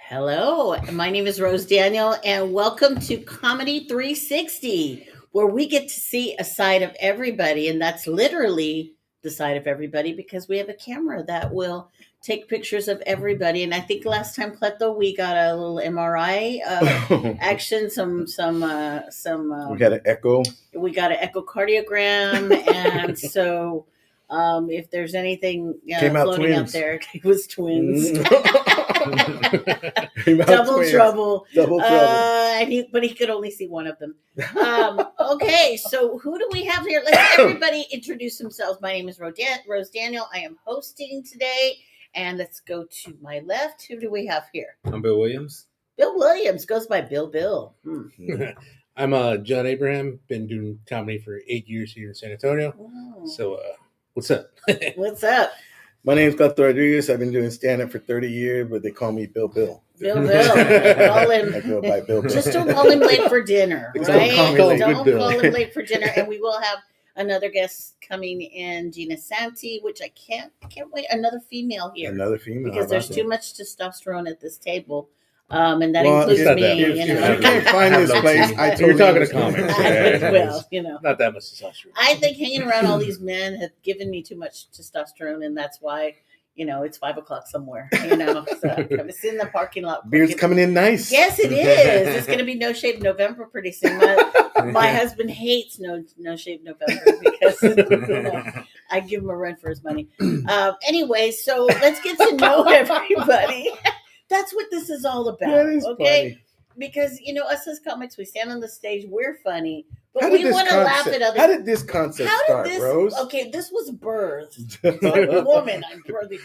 Hello, my name is Rose Daniel, and welcome to Comedy 360, where we get to see a side of everybody, and that's literally the side of everybody because we have a camera that will take pictures of everybody. And I think last time, Cleto, we got a little MRI action, We got an echo. we got an echocardiogram, and so if there's anything Came out floating out twins. there, it was twins. Came out Double twins. trouble. Double trouble. But he could only see one of them. Okay, so who do we have here? Let's everybody introduce themselves. My name is Rose Daniel. I am hosting today. And let's go to my left. Who do we have here? I'm Bill Williams. Bill Williams goes by Bill. I'm John Abraham. Been doing comedy for 8 years here in San Antonio. Oh. So, what's up? What's up? My name's Cleto Rodriguez. I've been doing stand-up for 30 years, but they call me Bill. Bill. Call him. I go by Bill. Just don't call him late for dinner, Just right? don't Don't call call me him late for dinner. And we will have another guest coming in, Gina Santi, which I can't wait. Another female here. Another female. Because there's too much testosterone at this table. And that Well, includes it's not me. that You much. know. If you can't find this place, I told You're talking you to comics. Well, you know. Not that much testosterone. I think hanging around all these men have given me too much testosterone, and that's why, it's 5 o'clock somewhere. So I'm sitting in the parking lot. Beard's coming in nice. Yes, it is. It's going to be No Shave November pretty soon. My husband hates No Shave November because I give him a run for his money. Anyway, so let's get to know everybody. That's what this is all about. That is okay? funny. Because us as comics, we stand on the stage, we're funny, but How we did this want to laugh concept- at others. How did this concept start, Rose? Okay, this was birthed. Like a woman, I'm birthing.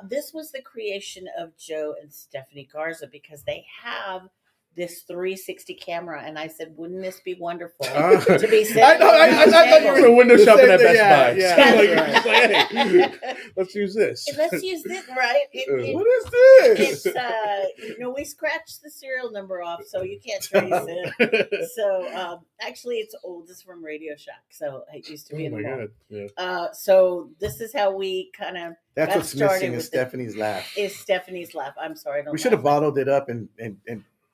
This was the creation of Joe and Stephanie Garza because they have this 360 camera, and I said, "Wouldn't this be wonderful to be sitting?" I thought you You were window shopping at Best Buy. Yeah, Hey, let's use this. Let's use this, right? What is this? It's we scratched the serial number off, so you can't trace it. So actually, it's old. It's from Radio Shack, so it used to be in the mall. Yeah. So this is how we kind of That's got what's started missing is with Stephanie's laugh. Is Stephanie's laugh. I'm sorry, I don't We should have laugh. bottled it up and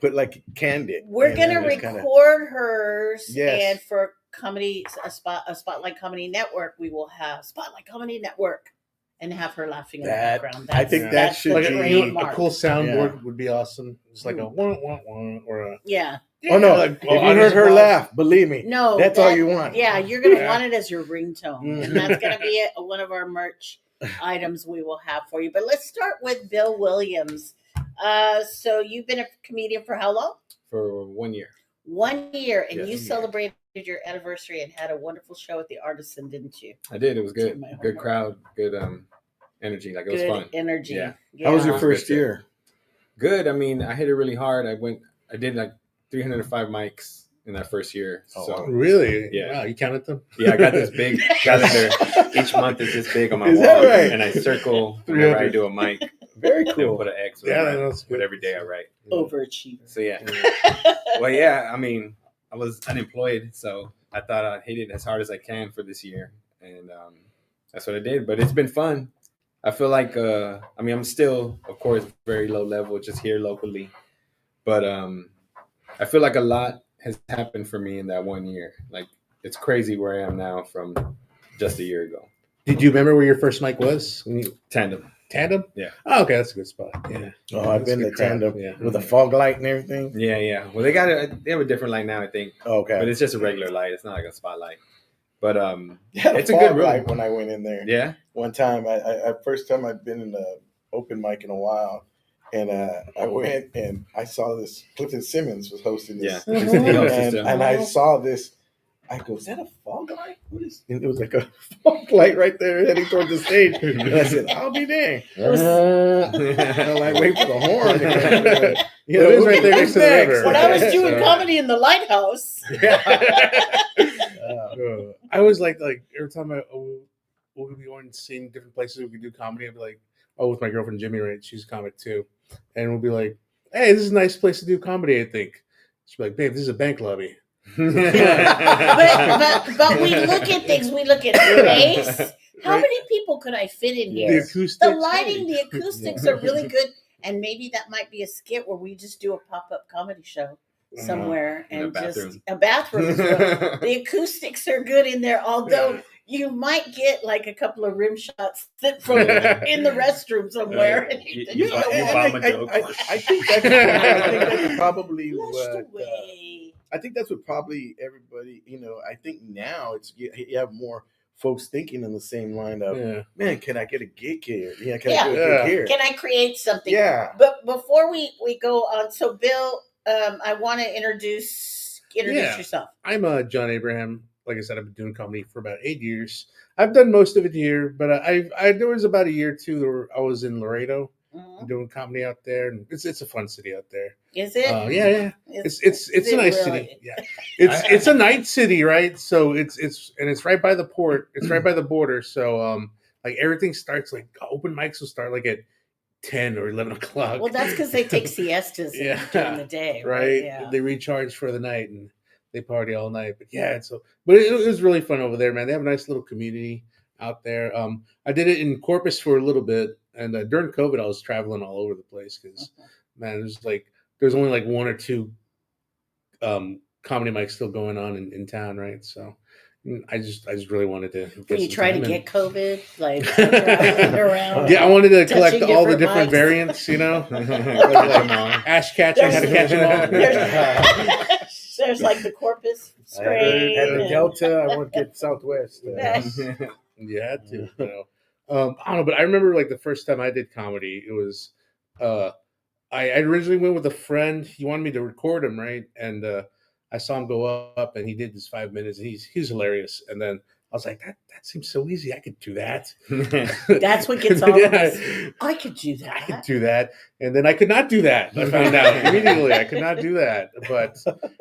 put like canned it. We're gonna And just record hers, Yes. and for comedy, a Spotlight Comedy Network, we will have Spotlight Comedy Network, and have her laughing in the That- background. I think that that's should the Like be- a trademark. cool soundboard would be awesome. It's like a wah, wah, wah, or a Yeah. Oh no! like, If you heard her laugh, believe me, No, that's all you want. Yeah, you're gonna Yeah. want it as your ringtone, and that's gonna be one of our merch items we will have for you. But let's start with Bill Williams. So you've been a comedian for how long? For 1 year. 1 year, and Yes. you celebrated your anniversary and had a wonderful show at the Artisan, didn't you? I did. It was Do good. my Good homework. crowd. Good energy. Like it was Good fun. energy. Yeah. How was your Yeah. first Good. year? Good. I mean, I hit it really hard. I did like 305 mics in that first year. Oh, So wow. really? Yeah. Wow, you counted them? yeah, I got this big calendar. Each month is this big on my Is wall, that right? and I circle whenever I 300. do a mic. Very They'll cool. put an X with, Yeah, my- that's good. with every day I write. Overachiever. So yeah. Well, yeah. I mean, I was unemployed, so I thought I'd hit it as hard as I can for this year, and that's what I did. But it's been fun. I feel like I'm still, of course, very low level, just here locally, but I feel like a lot has happened for me in that 1 year. Like it's crazy where I am now from just a year ago. Did you remember where your first mic was? Tandem. Tandem? Yeah. Oh, okay, that's a good spot. Yeah. Oh, I've That's been a to good crowd. Tandem Yeah. with a fog light and everything. Yeah. Well, they have a different light now, I think, Okay. but it's just a regular light. It's not like a spotlight. But Yeah, it's a good room. light when I went in there. yeah. One time, I first time I'd been in an open mic in a while, and I went and I saw this. Clifton Simmons was hosting this, Yeah. and I saw this. I go, is that a fog light? What is? And it was like a fog light right there heading towards the stage. And I said, I'll be there. I'm like, wait for the horn. You Well, it is right there next to the river. When I was doing So- comedy in the Lighthouse, I was like every time we'll be going and seeing different places we could do comedy, I'd be like, oh, with my girlfriend Jimmy, right? She's a comic too. And we'll be like, hey, this is a nice place to do comedy, I think. She'll be like, babe, this is a bank lobby. but we look at things. We look at space. How Right. many people could I fit in The here? acoustics. The lighting, the acoustics are really good. and maybe that might be a skit where we just do a pop-up comedy show somewhere In a and just bathroom. a bathroom. Is what- the acoustics are good in there, although you might get like a couple of rim shots from in the restroom somewhere. And You bomb a joke. I think that's probably Flushed what. away. I think that's what probably everybody. I think now you have more folks thinking in the same line of, man, can I get a gig here? Yeah, can I get a gig here? Can I create something? Yeah. But before we go on, so Bill, I want to introduce yourself. I'm John Abraham. Like I said, I've been doing comedy for about 8 years. I've done most of it here, but there was about a year or two where I was in Laredo doing comedy out there, and it's a fun city out there. Is it? Yeah. It's a nice city. Yeah, it's a night city, right? So it's right by the port. It's right by the border. So like everything starts like open mics will start like at 10 or 11 o'clock. Well, that's because they take siestas during the day, right? Yeah. They recharge for the night and they party all night. But yeah, but it was really fun over there, man. They have a nice little community out there. I did it in Corpus for a little bit, and during COVID, I was traveling all over the place because, man, there's only like one or two comedy mics still going on in town, right? So I just really wanted to. When you try to get COVID, like traveling around. Yeah, I wanted to collect all the different variants, like Ash Catcher, how to catch them all. There's like the Corpus strain. At the Delta, I want to get Southwest. You had to. I don't know, but I remember like the first time I did comedy, it was I originally went with a friend. He wanted me to record him, right? And I saw him go up, and he did this 5 minutes. And he's hilarious. And then I was like, that seems so easy. I could do that. That's what gets all of us. I could do that. I could do that. And then I could not do that. I found out immediately I could not do that. But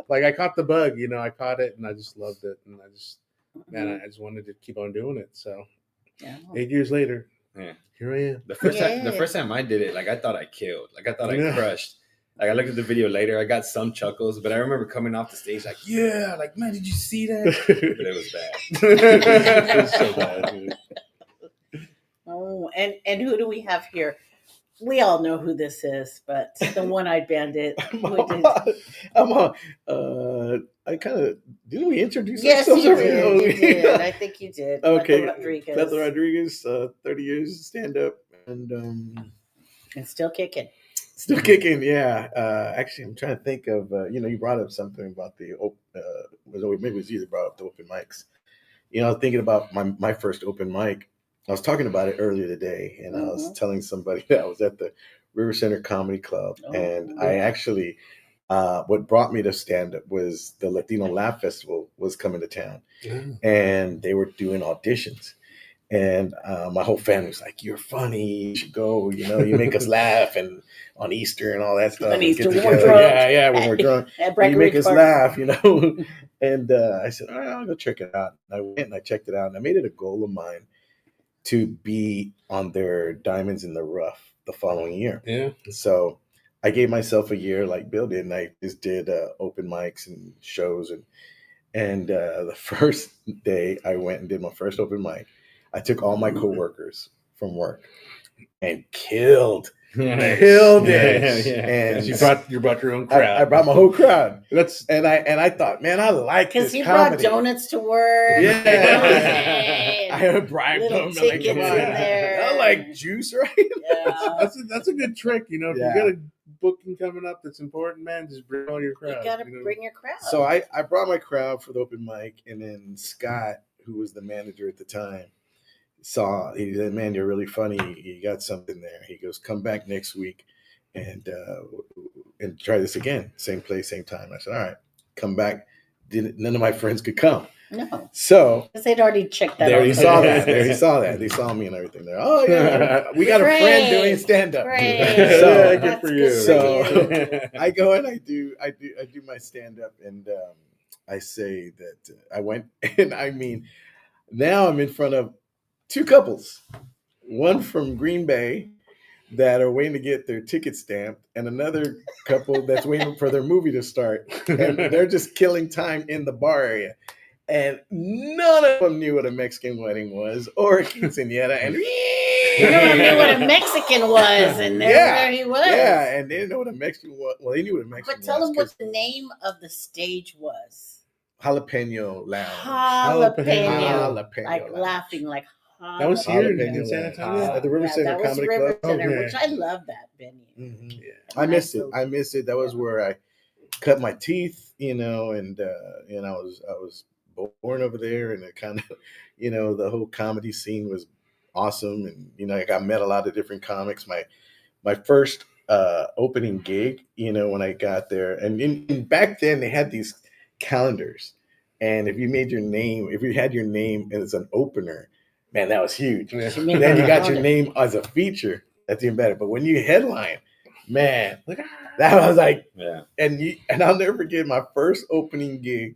like I caught the bug, I caught it, and I just loved it. And I just wanted to keep on doing it. So 8 years later, here I am. The first time I did it, like I thought I killed. Like I thought I crushed. Like I looked at the video later, I got some chuckles, but I remember coming off the stage like, yeah, like man, did you see that? But it was bad. It was so bad, dude. Oh, and who do we have here? We all know who this is, but the One-Eyed Bandit. I kind of didn't we introduce yes, ourselves? You did. I think you did. Okay, Cleto Rodriguez, 30 years stand up and still kicking. Still kicking, yeah. Actually, I'm trying to think of, you brought up something about maybe it was you that brought up the open mics. I was thinking about my first open mic. I was talking about it earlier today, and I was telling somebody that I was at the River Center Comedy Club, and I actually, what brought me to stand up was the Latino Laugh Festival was coming to town, and they were doing auditions. And my whole family was like, "You're funny. You should go. You make us laugh." And on Easter and all that stuff. On Easter, when we're drunk. Yeah, when we're drunk, you make us laugh, And I said, "All right, I'll go check it out." And I went and I checked it out, and I made it a goal of mine to be on their Diamonds in the Rough the following year. Yeah. So I gave myself a year, like Bill did, and I just did open mics and shows, and the first day I went and did my first open mic. I took all my coworkers from work and killed it. Yeah. And you brought your own crowd. I brought my whole crowd. And I thought, man, I like this because he comedy. brought donuts to work. Yeah, I bribed them. Tickets in there. I like juice, right? Yeah, that's a good trick. If you got a booking coming up that's important, man, just bring all your crowd. You got to bring your crowd. So I brought my crowd for the open mic, and then Scott, who was the manager at the time, he said, "Man, you're really funny. You got something there." He goes, "Come back next week and try this again. Same place, same time." I said, "All right." Come back. None of my friends could come. No. So because they'd already checked that out. They already saw that. They saw me and everything there. Oh yeah, we got a friend doing stand up. So good for you. So I go and I do my stand up, and I say that I went, and I mean, now I'm in front of two couples, one from Green Bay that are waiting to get their ticket stamped, and another couple that's waiting for their movie to start. And they're just killing time in the bar area. And none of them knew what a Mexican wedding was or a quinceañera. And Everyone knew what a Mexican was, and there he was. Yeah, and they didn't know what a Mexican was. Well, they knew what a Mexican was. But tell them what the name of the stage was. Jalapeno Lounge. Jalapeno. Like Lounge. laughing, like jalapeno. That was here Jalapeno in San Lounge. Antonio. At the River Center that was Comedy River Club. Center, Okay. which I love that venue. Mm-hmm. Yeah. I miss it. I miss it. That was where I cut my teeth, and I was born over there, and it kind of, the whole comedy scene was awesome, and I met a lot of different comics. My first opening gig, when I got there, and back then they had these calendars, and if you had your name as an opener, man, that was huge. Yeah. Then you got your name as a feature, that's even better. But when you headline, man, that was like, Yeah. and I'll never forget my first opening gig.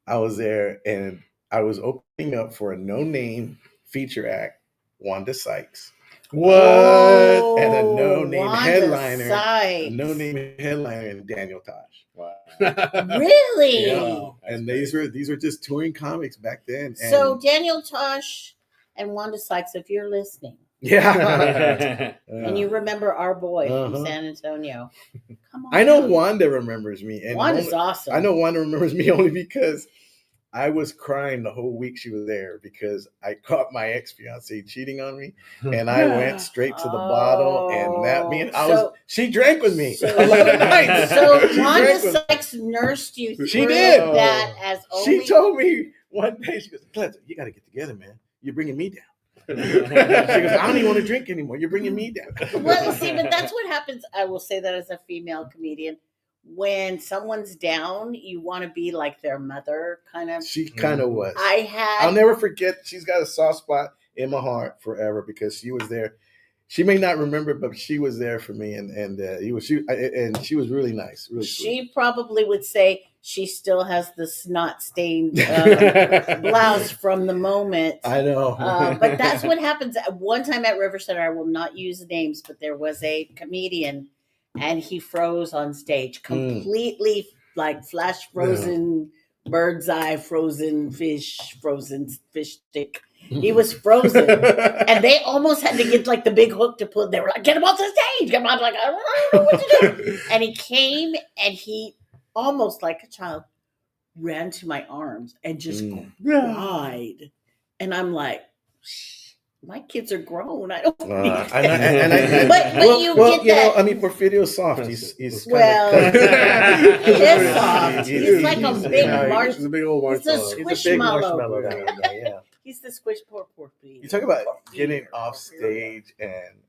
I was there, and I was opening up for a no-name feature act, Wanda Sykes. What? And a no-name Wanda headliner, Sykes. a no-name headliner, and Daniel Tosh. Wow. Really? Yeah. And these were just touring comics back then. And So Daniel Tosh and Wanda Sykes, if you're listening, yeah. and you remember our boy from Uh-huh. San Antonio, come on. I know out. Wanda remembers me. And Wanda's awesome. I know Wanda remembers me only because I was crying the whole week she was there, because I caught my ex-fiance cheating on me, and I went straight to the bottle, and she drank with me. So, a lot of nights. so She Wanda drank with me. Sykes nursed you through She did. that as only. She told me one day, she goes, Cleto, you got to get together, man. You're bringing me down. She goes, I don't even want to drink anymore. You're bringing me down. Well, see, but that's what happens. I will say that as a female comedian. When someone's down, you want to be like their mother, kind of. She kind of was. I'll never forget. She's got a soft spot in my heart forever, because she was there. She may not remember, but she was there for me, and she was really nice. Really sweet. She probably would say she still has the snot stained blouse from the moment. I know. But that's what happens. One time at River Center, I will not use names, but there was a comedian, and he froze on stage, completely like flash frozen, bird's eye frozen fish stick. He was frozen, and they almost had to get like the big hook to pull. They were like, "Get him off the stage!" I'm like, "I don't know what to do." And he came, and he almost like a child ran to my arms and just cried, and I'm like, my kids are grown. I don't. But you get that. I mean, Porfirio's soft. He's he is soft. He's like a big marshmallow. He's a big old marshmallow. He's a big marshmallow. Yeah. He's the squish pork. You talk about getting off stage and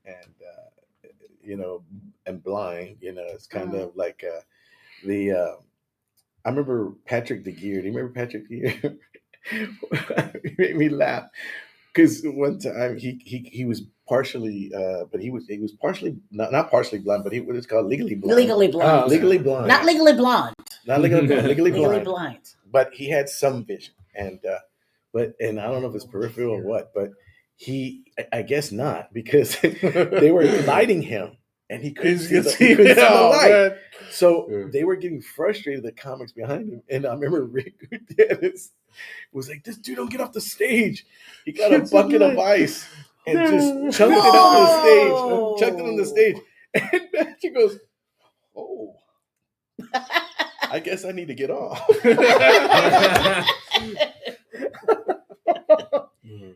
blind. It's kind of like I remember Patrick the Gear. Do you remember Patrick the Gear? He made me laugh. Because one time he was partially, but he was partially not partially blind, but what it's called legally blind. Legally blind. Legally blind. Not legally blonde. Not legally blind. Legally blind. blind. But he had some vision, and I don't know if it's peripheral or what, but I guess not, because they were lighting him, and he couldn't see the light. Man. So they were getting frustrated, the comics behind him, and I remember Rick Dennis was like, "This dude don't get off the stage." He got a bucket of ice and just chucked it on the stage. And she goes, "Oh, I guess I need to get off."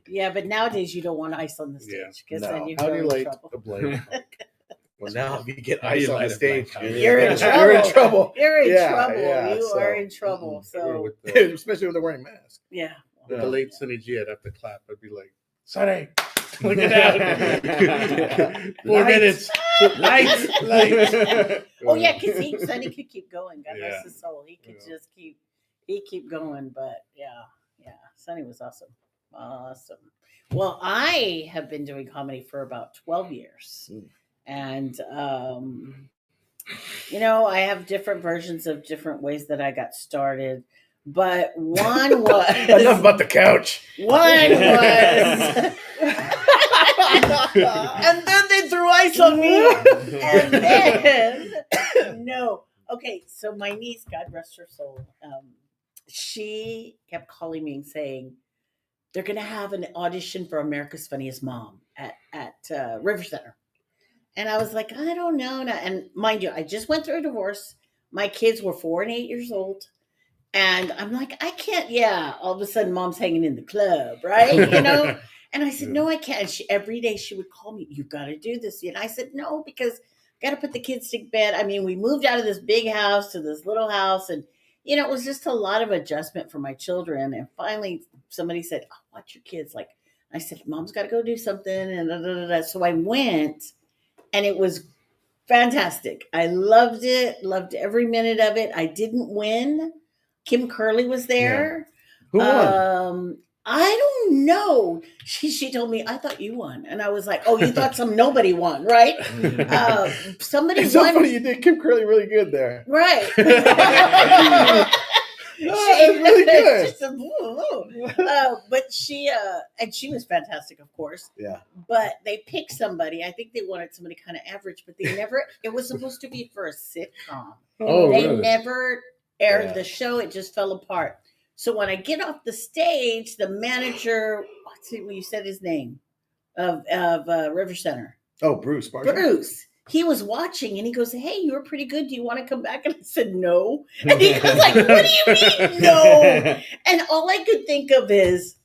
Yeah, but nowadays you don't want ice on the stage, because then you go in trouble. Well, now if you get ice on the stage, you're in trouble. You're in trouble. You're in trouble. Yeah, you are in trouble. So, especially when they're wearing masks. Yeah. With the late Sonny G, I'd have to clap. I'd be like, "Sonny, look at that! 4 minutes, lights." Oh yeah, because Sonny could keep going. God bless his soul. He could just keep going. But yeah, Sonny was awesome. Awesome. Well, I have been doing comedy for about 12 years. And, I have different versions of different ways that I got started. But one was... Enough about the couch. One was... and then they threw ice on me. And then... No. Okay, so my niece, God rest her soul, she kept calling me and saying, they're going to have an audition for America's Funniest Mom. River Center. And I was like, I don't know. And mind you, I just went through a divorce. My kids were 4 and 8 years old. And I'm like, I can't. Yeah. All of a sudden, mom's hanging in the club, right? And I said, no, I can't. And every day she would call me, you've got to do this. And I said, no, because I got to put the kids to bed. I mean, we moved out of this big house to this little house. And, it was just a lot of adjustment for my children. And finally, somebody said, oh, watch your kids. Like, I said, mom's got to go do something. And da, da, da, da. So I went, and it was fantastic. I loved it, loved every minute of it. I didn't win. Kim Curley was there. Who won? I don't know. She told me, I thought you won. And I was like, oh, you thought nobody won, right? Somebody It's so won. funny. You did Kim Curley really good there. Right. It's really good. She said, whoa. But she was fantastic, of course. Yeah. But they picked somebody. I think they wanted somebody kind of average, but they never. It was supposed to be for a sitcom. Oh, They really? never aired the show. It just fell apart. So when I get off the stage, the manager, you said his name of River Center. Oh, Bruce. Marshall? Bruce. He was watching and he goes, hey, you were pretty good. Do you want to come back? And I said, no. And he goes like, what do you mean, no? And all I could think of is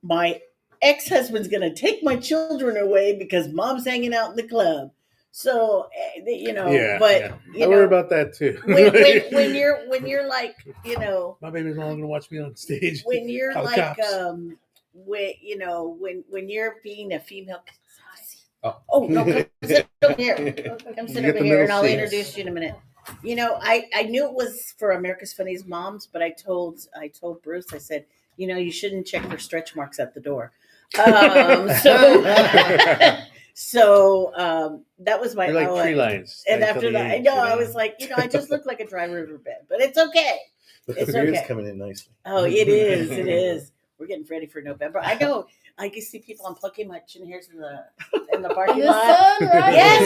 my ex-husband's going to take my children away because mom's hanging out in the club. So, but I worry about that too. when you're like, my baby's not going to watch me on stage. when you're Call the like, cops. when you're being a female. Oh, No, come sit over here. Come sit You get over the here, middle and I'll seats. introduce you in a minute. I knew it was for America's Funniest Moms, but I told Bruce, I said, you shouldn't check for stretch marks at the door. So that was my. You're like tree lines. And Like after that, I know I was like, I just look like a dry riverbed, but it's okay. But It's the beard's okay. coming in nicely. Oh, it is. It is. We're getting ready for November. I know. I can see people unplugging my chin hairs in the parking lot. Sun, right? Yes,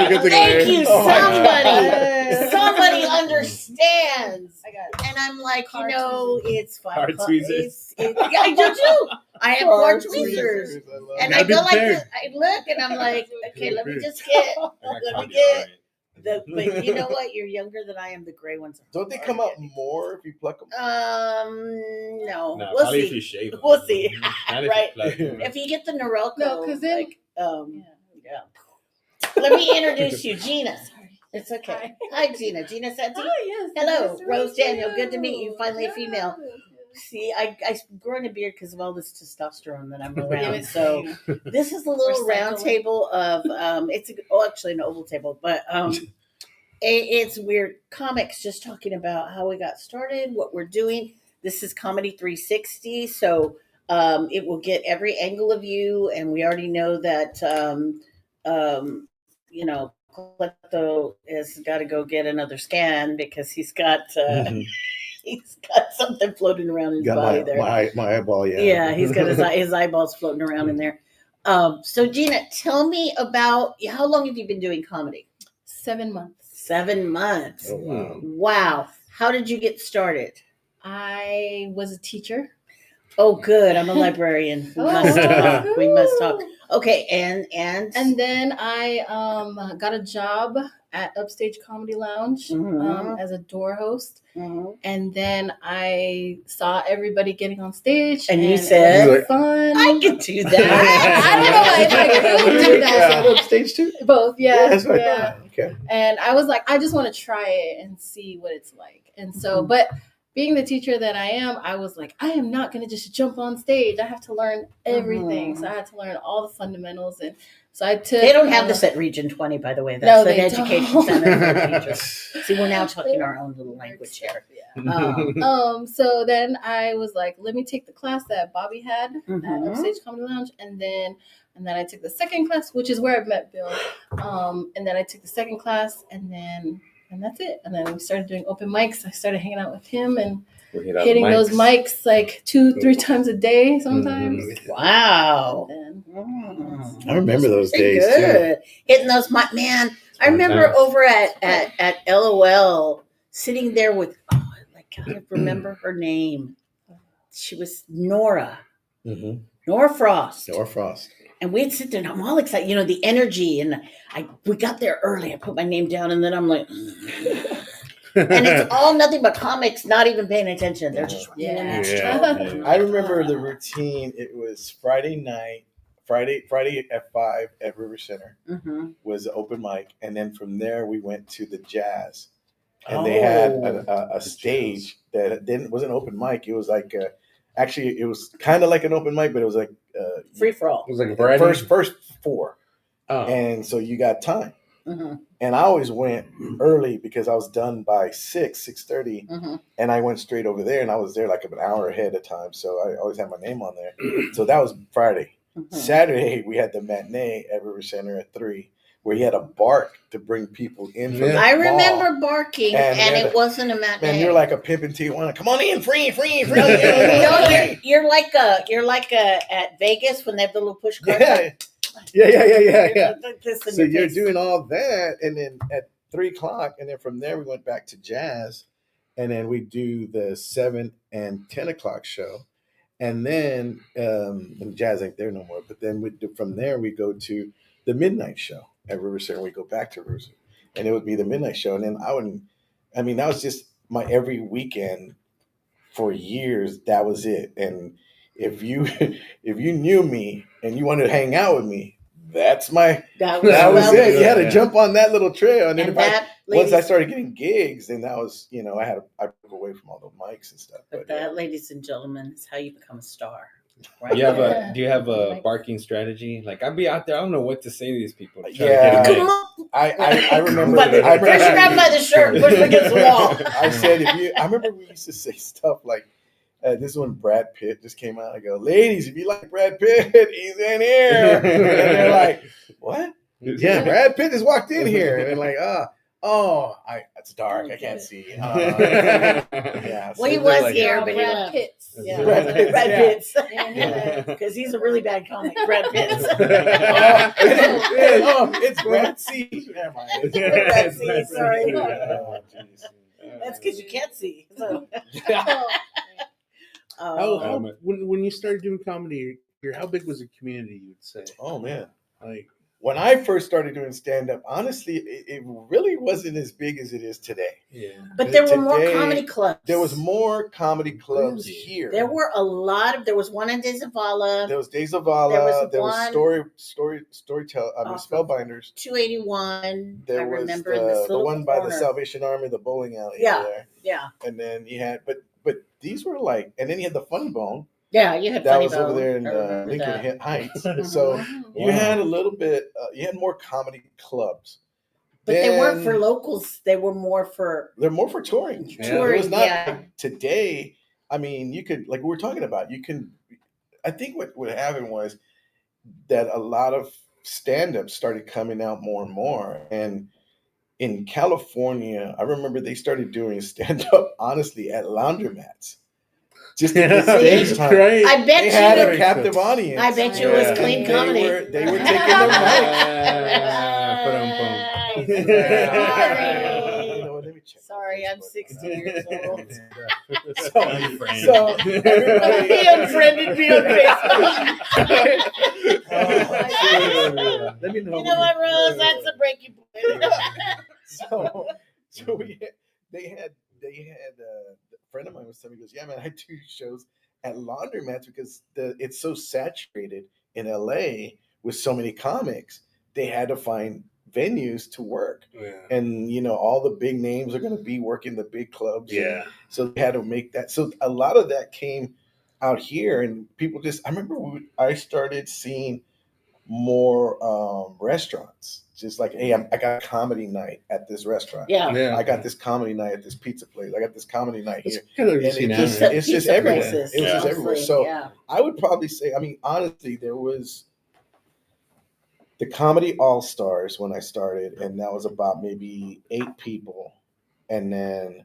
because Good thank thing you. Oh my God. Somebody understands. I got it. And I'm like, Car tweezers. it's fine. Car tweezers. Yeah, I do too. I have Car car tweezers. I love And it. I Gotta be go like prepared. this. I look and I'm like, okay, let me just get. Let me get. But you know what? You're younger than I am. The gray ones are. Don't they come out more if you pluck them? No. No, We'll probably if see. you shave them. We'll see. Not if you Right. pluck them. If you get the Norelco, No, 'cause then- yeah. Let me introduce you, Gina. Sorry. It's okay. Hi. Hi, Gina. Gina Santi. Oh, yes. Hello, nice to Rose meet Daniel. Good to meet you. Finally a Yes, female. yes. See, I'm growing a beard because of all this testosterone that I'm Yeah, around. it's So fine. this is a little round Recycling. table of actually an oval table, but it's weird comics. Just talking about how we got started, what we're doing. This is Comedy 360, so it will get every angle of you, and we already know that Cleto has got to go get another scan because he's got he's got something floating around his Got body there. my eyeball, yeah. Yeah, he's got his eyeballs floating around in there. So Gina, tell me about how long have you been doing comedy? 7 months. 7 months. Oh, wow. Wow. How did you get started? I was a teacher. Oh, good. I'm a librarian. We Oh, must talk. We must talk. cool. Okay, and And then I got a job at Upstage Comedy Lounge Mhm. as a door host. Mhm. And then I saw everybody getting on stage. And you it said, was fun. I can do that. I don't know if I could do that. Yeah, upstage too? Both, yeah. That's what I yeah. thought. Okay. And I was like, I just want to try it and see what it's like. And so, but being the teacher that I am, I was like, I am not going to just jump on stage. I have to learn everything. So I had to learn all the fundamentals. And so I took. They don't have this at Region 20, by the way. That's No, an they education don't. center for teachers. See, we're now talking our own little language here. Yeah. So then I was like, let me take the class that Bobby had at Mhm. Upstage Comedy Lounge, and then I took the second class, which is where I met Bill. And then I took the second class, and that's it. And then we started doing open mics. I started hanging out with him and We hit all the hitting those mics like 2-3 times a day sometimes. Wow. And Mm. I remember those Pretty days too. good. Hitting those man. I Fun remember times. over at LOL sitting there with I can't remember her name. She was Nora. Mhm. Norfrost. Norfrost. And we'd sit there and I'm all excited, you know, the energy. And we got there early. I put my name down and then I'm like, and it's all nothing but comics, not even paying attention. They're just running in that show. I remember the routine. It was Friday night, Friday at 5 at River Center was the open mic. And then from there, we went to the Jazz. And they had a stage that wasn't open mic. It was like, actually, it was kind of like an open mic, but it was like free for all. It was like a variety. First 4. Oh. And so you got time. And I always went early because I was done by 6:30, and I went straight over there, and I was there like an hour ahead of time, so I always had my name on there. So that was Friday. Saturday we had the matinee at River Center at 3, where he had to bark to bring people in. From the I mall. remember barking, and it wasn't a matinee. Man, you're like a pimp in Tijuana. Come on in, free. No, you're like at Vegas when they have the little push cart. Yeah. So you're doing all that, and then at 3:00, and then from there we went back to Jazz, and then we do the 7 and 10 o'clock show, and then and Jazz ain't there no more. But then from there we go to the midnight show at River Center. We go back to River Center, and it would be the midnight show, and then that was just my every weekend for years. That was it, and if you knew me and you wanted to hang out with me, that was it. You had to jump on that little trail, and then once I started getting gigs, then that was I broke away from all the mics and stuff. But that, ladies and gentlemen, is how you become a star. Right? Do you have a barking strategy? Like I'd be out there, I don't know what to say to these people. I remember. First grab by the shirt, push him against the wall. I said, I remember we used to say stuff like. This is when Brad Pitt just came out. I go, ladies, if you like Brad Pitt, he's in here. And they're like, what? Yeah, Brad Pitt just walked in here. And they're like, it's dark. I can't see. Yeah. Well, he was here, but Brad Pitts. Yeah. Brad Pitts. Because he's a really bad comic, Brad Pitts. It's Brad C. Brad C, sorry. That's because you can't see. So. When you started doing comedy, how big was the community, you'd say? Oh, man. Like when I first started doing stand-up, honestly, it really wasn't as big as it is today. Yeah. But there were more comedy clubs. There was more comedy clubs here. There were a lot of. There was one in Days of Vala. There was Days of Vala. There was Storytell. Spellbinders. 281. There was the one by the Salvation Army, the bowling alley. Yeah. And then you had, but these were like, and then you had the Funny Bone. Yeah, you had that Funny was Bone. over there in Lincoln Heights. So you had a little bit. You had more comedy clubs. But they weren't for locals. They were more for. They're more for touring. Touring, it was not like today. I mean, you could, like we were talking about. You can. I think what happened was that a lot of stand-ups started coming out more and more, and in California, I remember they started doing stand-up honestly at laundromats. Just to get stage time. Right. I bet they had a captive audience. I bet you it was clean comedy. They were taking their mic. Sorry, I'm 60 years old. So everybody be unfriended, be on Facebook. Let me know. You know what, Rose? That's a breaking point. So they had a friend of mine was telling me, he goes, yeah, man, I do shows at laundromats because it's so saturated in LA with so many comics. They had to find venues to work. Yeah. And, all the big names are going to be working the big clubs. Yeah. So they had to make that. So a lot of that came out here, and people I remember I started seeing more restaurants. Just like, hey, I got a comedy night at this restaurant. Yeah. I got this comedy night at this pizza place. I got this comedy night here. It's just everywhere. It was just everywhere. So I would probably say, honestly, there was the Comedy All-Stars when I started, and that was about maybe 8 people. And then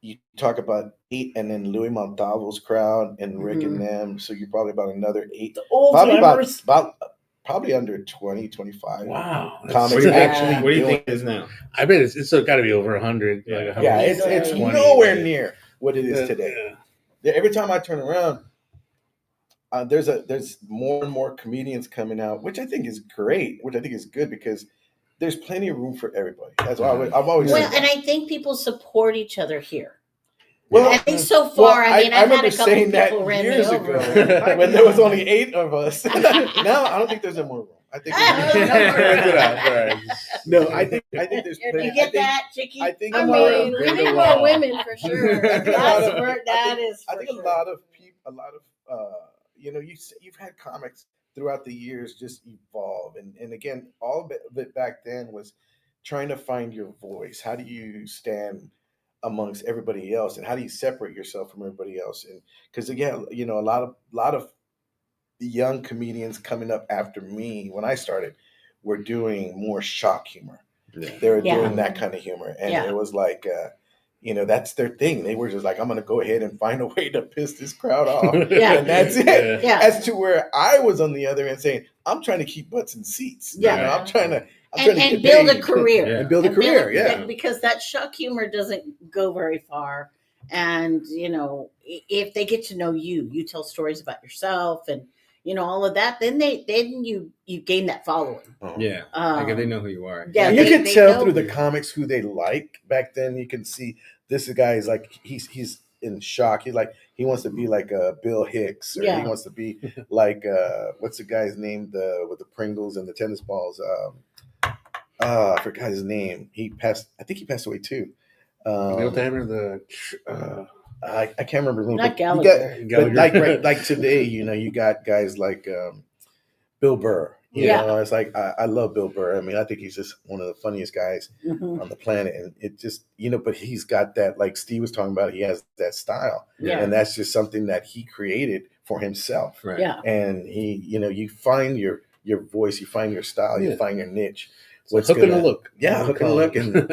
you talk about 8, and then Louis Montalvo's crowd and Rick and them. So you're probably about another 8. The old probably members. about probably under 20, 25. Wow. Comics actually. What do you think it is now? I bet it's got to be over 100. Yeah, like 100. Yeah, it's nowhere near what it is today. Yeah, every time I turn around, there's more and more comedians coming out, which I think is great, which I think is good because there's plenty of room for everybody. That's why I've always Well, said and that. I think people support each other here. Well, At least so far, I mean, I've had remember a couple saying that people ran years me ago over. when there was only 8 of us. Now I don't think there's any more room. I think no, I think there's plenty. You get that, Chicky? I think I a lot mean, of we need more women for sure. I think a lot of- that is I for think sure. a lot of people, you've had comics throughout the years just evolve, and again, all of it back then was trying to find your voice. How do you stand amongst everybody else, and how do you separate yourself from everybody else? And because again, a lot of the young comedians coming up after me when I started were doing more shock humor. They were Yeah. doing that kind of humor, and Yeah. it was like, that's their thing. They were just like, I'm going to go ahead and find a way to piss this crowd off, Yeah. and that's it. Yeah. As to where I was on the other end saying, I'm trying to keep butts in seats. Yeah. I'm trying to And get build a paid. career. Yeah. And build a And career. Yeah. because that shock humor doesn't go very far. And, if they get to know you, you tell stories about yourself and, all of that, then you gain that following. Yeah. Like if they know who you are. Yeah, You could they tell know. through the comics who they like back then. You can see this guy is like he's in shock. He's like he wants to be like Bill Hicks, or he Yeah. wants to be like what's the guy's name with the Pringles and the tennis balls? I forgot his name. He passed. I think he passed away too. Neil Diamond, I can't remember his name. Not but Gallagher. but like today, you got guys like Bill Burr. You Yeah. know, it's like I love Bill Burr. I mean, I think he's just one of the funniest guys Mhm. on the planet, and it just but he's got that, like Steve was talking about. He has that style, Yeah. and that's just something that he created for himself. Right. Yeah. And he, you find your voice, you find your style, you Yeah. find your niche. Hook and a look. Yeah, hook and a look. And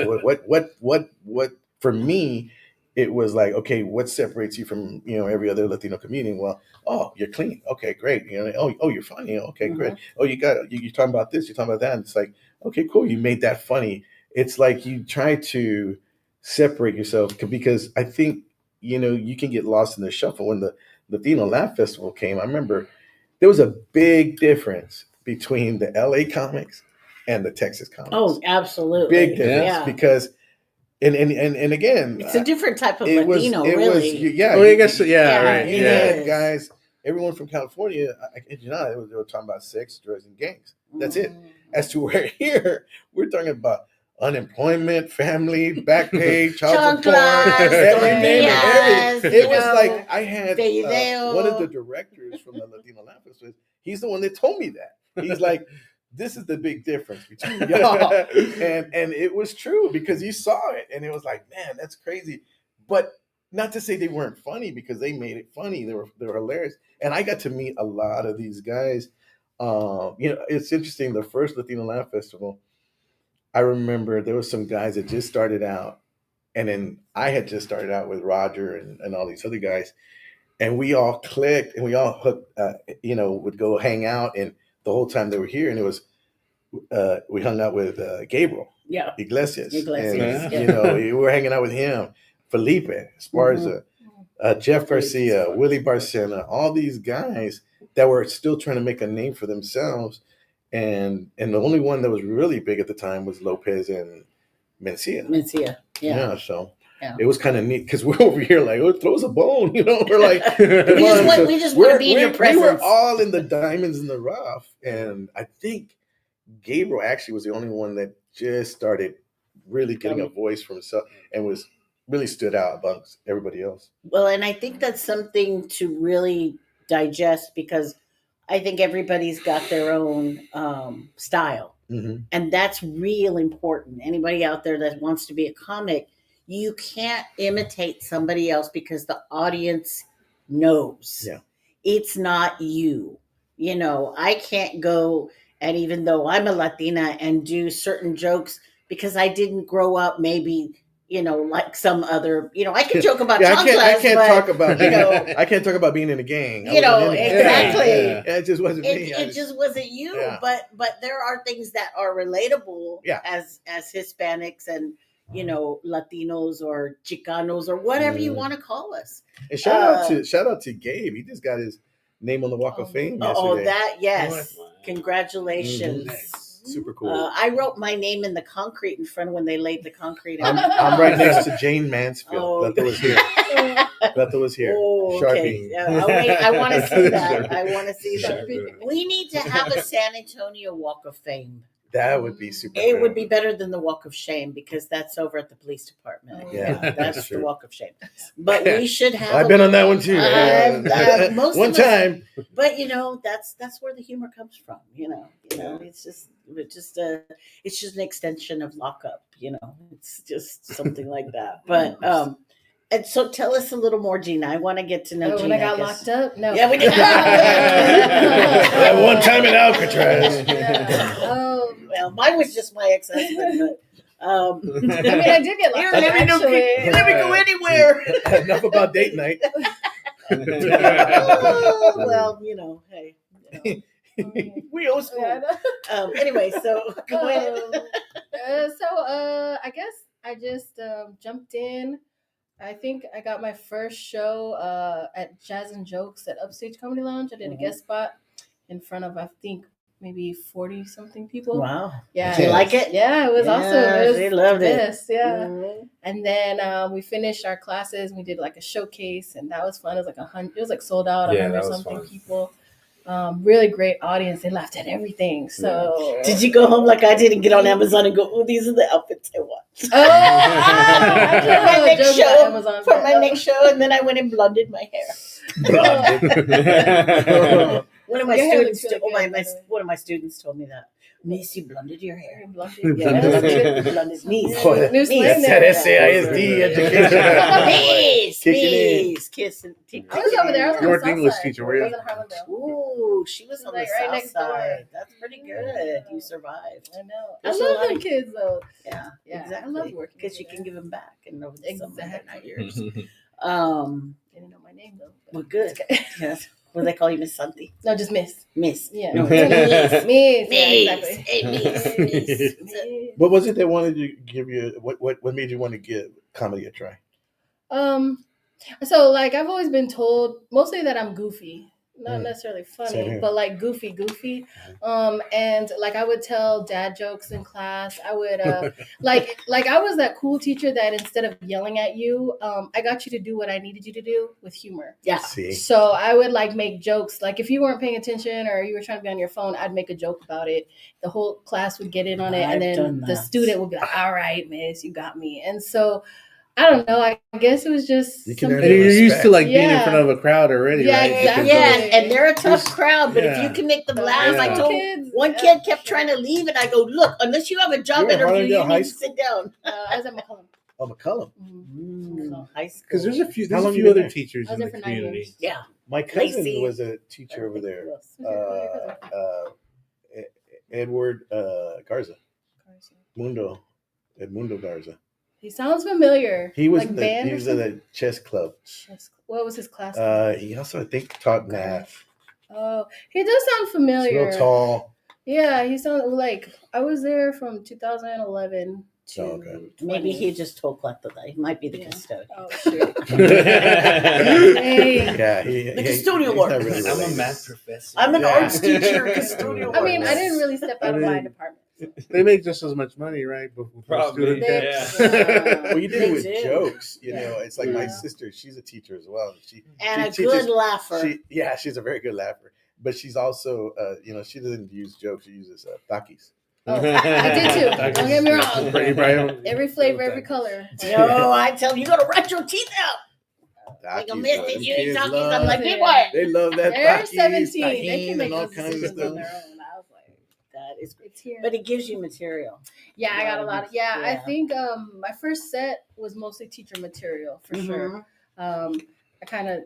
what for me, it was like, okay, what separates you from every other Latino comedian? Well, oh, you're clean. Okay, great. Oh, you're funny. Okay, great. Oh, you're talking about this. You're talking about that. And it's like, okay, cool. You made that funny. It's like you try to separate yourself because I think you can get lost in the shuffle. When the Latino Laugh Festival came, I remember there was a big difference between the LA comics and the Texas comics. Oh, absolutely. Big difference Yeah. because and again, It's a different type of it was Latino, it really. was yeah. Oh, I guess yeah, right. You Yeah. had guys, everyone from California. I kid you not, they were talking about sex, drugs, and gangs. That's it. As to where here we're talking about unemployment, family, back pay, child support, Chanclas, every name it, tortillas, everything. It was like I had Fideo. one of the directors from the Latino Laugh Festival. He's the one that told me that. He's like, this is the big difference between y'all. And it was true because you saw it and it was like, man, that's crazy. But not to say they weren't funny, because they made it funny. They were hilarious. And I got to meet a lot of these guys. It's interesting. The first Latino Laugh Festival, I remember there was some guys that just started out, and then I had just started out with Roger and all these other guys, and we all clicked and we all hooked. Would go hang out, and the whole time they were here, and it was we hung out with Gabriel Yeah. Iglesias, Iglesias, and yeah. we were hanging out with him, Felipe Esparza, Jeff Garcia, Willie Barcena, all these guys that were still trying to make a name for themselves. And the only one that was really big at the time was Lopez and Mencia. Yeah. So Yeah. it was kind of neat because we're over here like, oh, throw us a bone, We're like, We just want to be in your we presence. were all in the diamonds in the rough, and I think Gabriel actually was the only one that just started really getting a voice for himself and was really stood out amongst everybody else. Well, and I think that's something to really digest, because I think everybody's got their own style. Mm-hmm. And that's real important. Anybody out there that wants to be a comic, you can't imitate somebody else because the audience knows. Yeah. It's not you. I can't go, and even though I'm a Latina, and do certain jokes because I didn't grow up maybe, like some other, I can joke about I chanclas, can't but, talk about I can't talk about being in a gang. I wasn't in a gang. exactly. Yeah, it just wasn't me. It just wasn't you. Yeah. But there are things that are relatable as Hispanics and Latinos or Chicanos or whatever you want to call us. And shout out to Gabe. He just got his name on the Walk of Fame Oh, yesterday. that, yes. What? Congratulations. Nice. Super cool. I wrote my name in the concrete in front when they laid the concrete I'm, out. I'm right next to Jane Mansfield. Oh. Cleto was here. Cleto was here. Oh, okay. Sharpie. Yeah, I want to see that. I want to see that. Sharpie. We need to have a San Antonio Walk of Fame. That would be super It cool. would be better than the Walk of Shame because that's over at the police department. Oh, Yeah, that's that's the true. Walk of Shame. But we should have. I've been on that one too. Most One of us- time. But that's where the humor comes from. It's just an extension of lockup. It's just something like that. But and so tell us a little more, Gina. I want to get to know Gina. When I got locked up? No. Yeah, we did. That one time in Alcatraz. Yeah. Well, mine was just my ex-husband. But, I mean, I did get locked here, up, let me go anywhere. Enough about date night. Well, hey. We owe school. Anyway, so go ahead. I guess I just jumped in. I think I got my first show at Jazz and Jokes at Upstage Comedy Lounge. I did a guest spot in front of, I think, maybe 40 something people. Wow. Yeah. Did you like it? Yeah, it was awesome. It was they loved it. this, yeah. Mhm. And then we finished our classes. We did like a showcase, and that was fun. It was like 100. It was like sold out. Yeah, 100 that was something fun. people. Really great audience. They laughed at everything. So Did you go home like I did and get on Amazon and go, oh, these are the outfits I want? Oh, I For my know, next joke about show, Amazon, for but my no. next show, and then I went and blonded my hair. One of my Your hair students, looks really good, by the way. one of my students told me that. Miss, you blonded your hair. Blondie. Yeah, Yeah. blonded. Miss. Boy, New slang That's there. that SAISD education. Miss, Kicking in. miss, kiss and I was over there. I was on You the weren't the south English side. teacher, were you? I was in Harlandale. Ooh, she was on Like the right south next door. side. That's pretty good. You survived. I know. I There's a love lot them of- kids though. Yeah, Yeah, exactly. I love working because you with can give them back and over the summer and Exactly. years. Mm-hmm. They didn't know my name though. Well, good. Yes. Well, they call you Miss Santi. No, just Miss. Miss. Yeah. No, Miss. Miss. Yeah, exactly. Hey, Miss. Miss. What was it that wanted to give you? What made you want to give comedy a try? So like I've always been told mostly that I'm goofy. Not Mm. necessarily Same funny, here. but like goofy. And like I would tell dad jokes in class. I would like I was that cool teacher that instead of yelling at you, I got you to do what I needed you to do with humor. Yeah. See, So I would like make jokes. Like if you weren't paying attention or you were trying to be on your phone, I'd make a joke about it. The whole class would get in on it, I've and then done the that. student would be like, "All right, miss, you got me." And so I don't know. I guess it was just You can something. earn And you're used to like being in Yeah. front of a crowd already, Yeah, right? exactly. Yes, and they're a tough crowd, but if Yeah. you can make them The laugh, high I school told kids, one yeah. kid kept trying to leave, and I go, look, unless you have a job You were at interview, you Harlandale High need to sit down. I was at McCollum. oh, McCullum. High school. Because there's a few, How long there's a you few been other there? teachers I was in there the for 9 community. years. Yeah. My cousin Lacey. was a teacher over there. Who's your cousin? Edward Garza, Edmundo Garza. He sounds familiar. He was like in band he or was in something? the chess club. What was his class? He also I think taught math. Oh, he does sound He's familiar. real tall. Yeah, he sounds like I was there from 2011 to Oh, okay. 20. Maybe he just told Cleto that he might be the Yeah. custodian. Oh shit. Yeah, The custodial he's work. not really I'm a related. math professor. I'm an Yeah. arts teacher, custodial I mean, work. I didn't really step out of my department. They make just as much money, right? Before Probably, student yeah. debt. Well, you did They it with do. jokes. You Yeah. know, it's like my Yeah. sister. She's a teacher as well. And a she good teaches- laugher. She's a very good laugher. But she's also, she doesn't use jokes. She uses takis. Oh, I did too. Don't get me wrong. Right, Brian? Every flavor, every color. No, I tell you, you gotta rat your teeth out. Like a Takis, miss, boy. if Them you ain't kids talking, love- I'm like, be Yeah. quiet. They love that They're takis, 17. They tahini, can make and all those kinds of decisions on stuff. their own. I was like, That is, it's here. but it gives you material. Yeah, I got a lot of, I Yeah. think my first set was mostly teacher material for sure. I kind of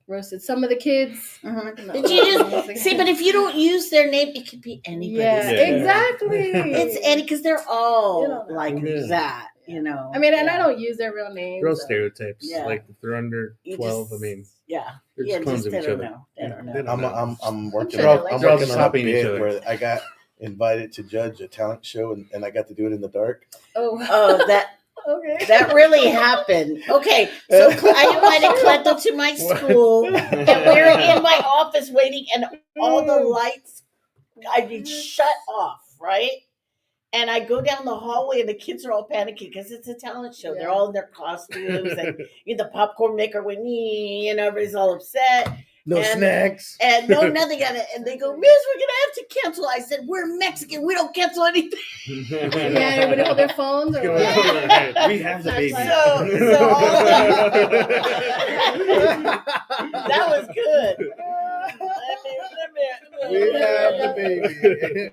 roasted some of the kids. Mhm. Did you just see? But if you don't use their name, it could be anybody's Yeah, name. exactly. It's any because they're all You don't know. like Yeah. that, you know. I mean, and Yeah. I don't use their real names. Girl stereotypes. Yeah. Like if they're under You 12, just- I mean, yeah, they're yeah, just clones just of they each don't other. know. They Yeah, don't they know. don't know. I'm working. sure on, they like I'm that. working on a Copying each bit other. where I got invited to judge a talent show, and I got to do it in the dark. Oh, Oh, that. Okay. That really happened. Okay, so I invited Cleto to my school, and we're in my office waiting, and all the lights, shut off, right? And I go down the hallway, and the kids are all panicking because it's a talent show. They're all in their costumes, and the popcorn maker went, and everybody's all upset. No snacks. And no nothing on it. And they go, Miss, we're going to have to cancel. I said, we're Mexican. We don't cancel anything. Yeah, everybody hold their phones. Or We have the baby. That was good. We have the baby.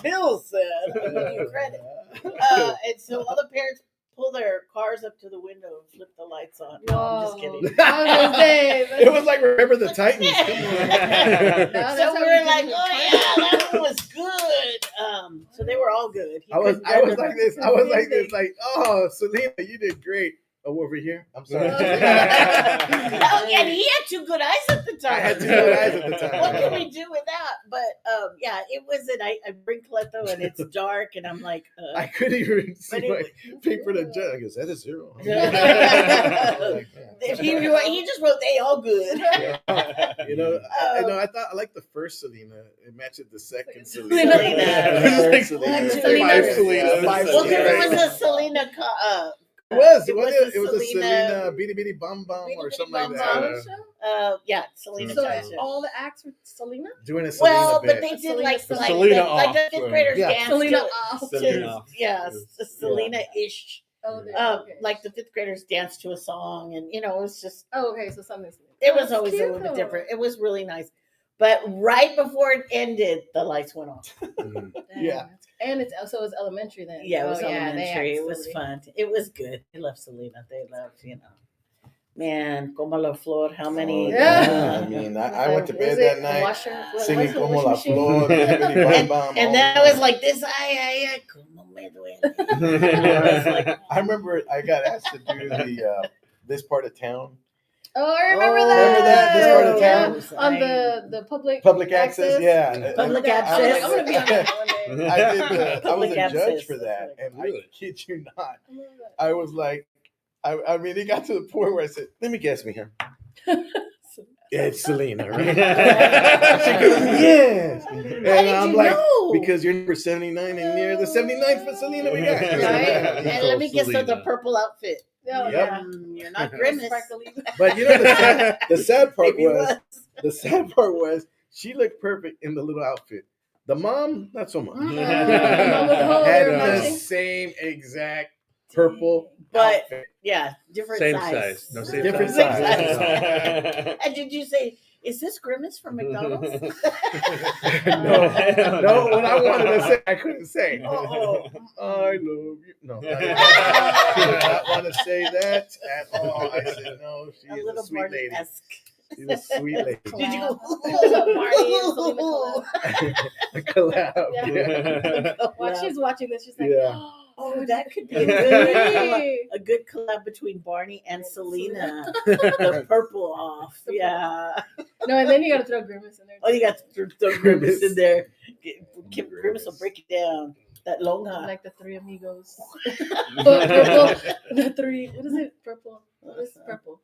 Bill said, I'll give you credit. And so all the parents pull their cars up to the window and flip the lights on. No, I'm just kidding. It was like Remember the Titans. So we were like, oh yeah, that one was good. So they were all good. I was like this. Like, oh, Selena, you did great. Oh, over here. I'm sorry. Oh, and he had two good eyes at the time. I had two good eyes at the time. What can we do with that? But yeah, it wasn't. I bring Cleto and it's dark, and I'm like, I couldn't even see my pick for the judge. I guess that is 0. He just wrote they all good. I thought I liked the first Selena. It matched the second Selena. Selena. Selena. Five Selenas. Well, there was a Selena. It was a Selena Bitty Bitty Bum Bum or something like that. Yeah, Selena. So all the acts were Selena? Doing a Selena Well, bit. but they did like Selena the fifth graders Yeah. dance Selena to, off. yeah, Selena-ish. Oh, okay. Like the fifth graders danced to a song, and it was just. Oh, okay. So something. It was always a little bit different. It was really nice, but right before it ended, the lights went off. Yeah. And it's elementary then. Yeah, it was Oh, yeah, elementary. It was fun. It was good. They love Selena. They love, man, Como la Flor. How many? Yeah. I mean, I went to bed that night singing Como la washing Flor. And then I was like this. Ay, como me duele. I remember I got asked to do the this part of town. Oh, I remember that. Remember that? This part of Yeah. town? On the public access, yeah. Public I was like, access. I'm gonna be on that one day. I was a Public judge access. for that, and Really? I kid you not, I love that. I was like, I mean, it got to the point where I said, "Let me guess, Mija." It's Selena, right? She goes, "Yes," and I'm like, know? "Because you're number 79, and you're the 79th for Selena we got." Right? And let me guess the purple outfit. Oh, Yep. yeah. You're not Grimace. Sparkly. But the sad part Maybe was she looked perfect in the little outfit. The mom, not so much. Mhm. Had the matching. same exact purple But outfit. yeah, different Same size. size. No, same Different size. size. And did you say, is this Grimace from McDonald's? No, what I wanted to say, I couldn't say. Oh. I love you. No, I did not want to say that at all. I said, no, she A is a little sweet lady. Barney-esque. She's a sweet lady. Did you go? Marty and Selena collab. A collab. Yeah. Yeah. While she's watching this, she's like, Yeah. Oh, that could be Hey. a good collab between Barney and Selena. The purple off. Yeah. No, and then you gotta throw Grimace in there. Oh, you got to throw Grimace in there. Grimace will break it down. That longa. Like the three amigos. Purple. The three. What is it? Purple. What is purple?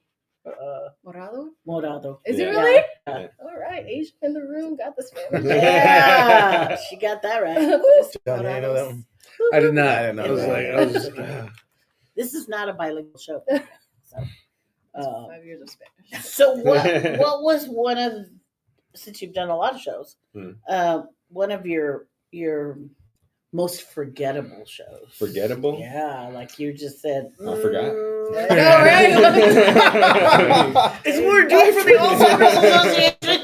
Morado? Morado. Is it Yeah. really? Yeah. All right. Asian in the room. Got this family. Yeah. She got that right. Johnny, you know that one? I did not. I didn't know. I was like, I was just, This is not a bilingual show. So, 5 years of Spanish. so what was one of, since you've done a lot of shows, one of your most forgettable shows? Forgettable? Yeah, like you just said. I forgot. It's what we're doing for the Alzheimer's Association.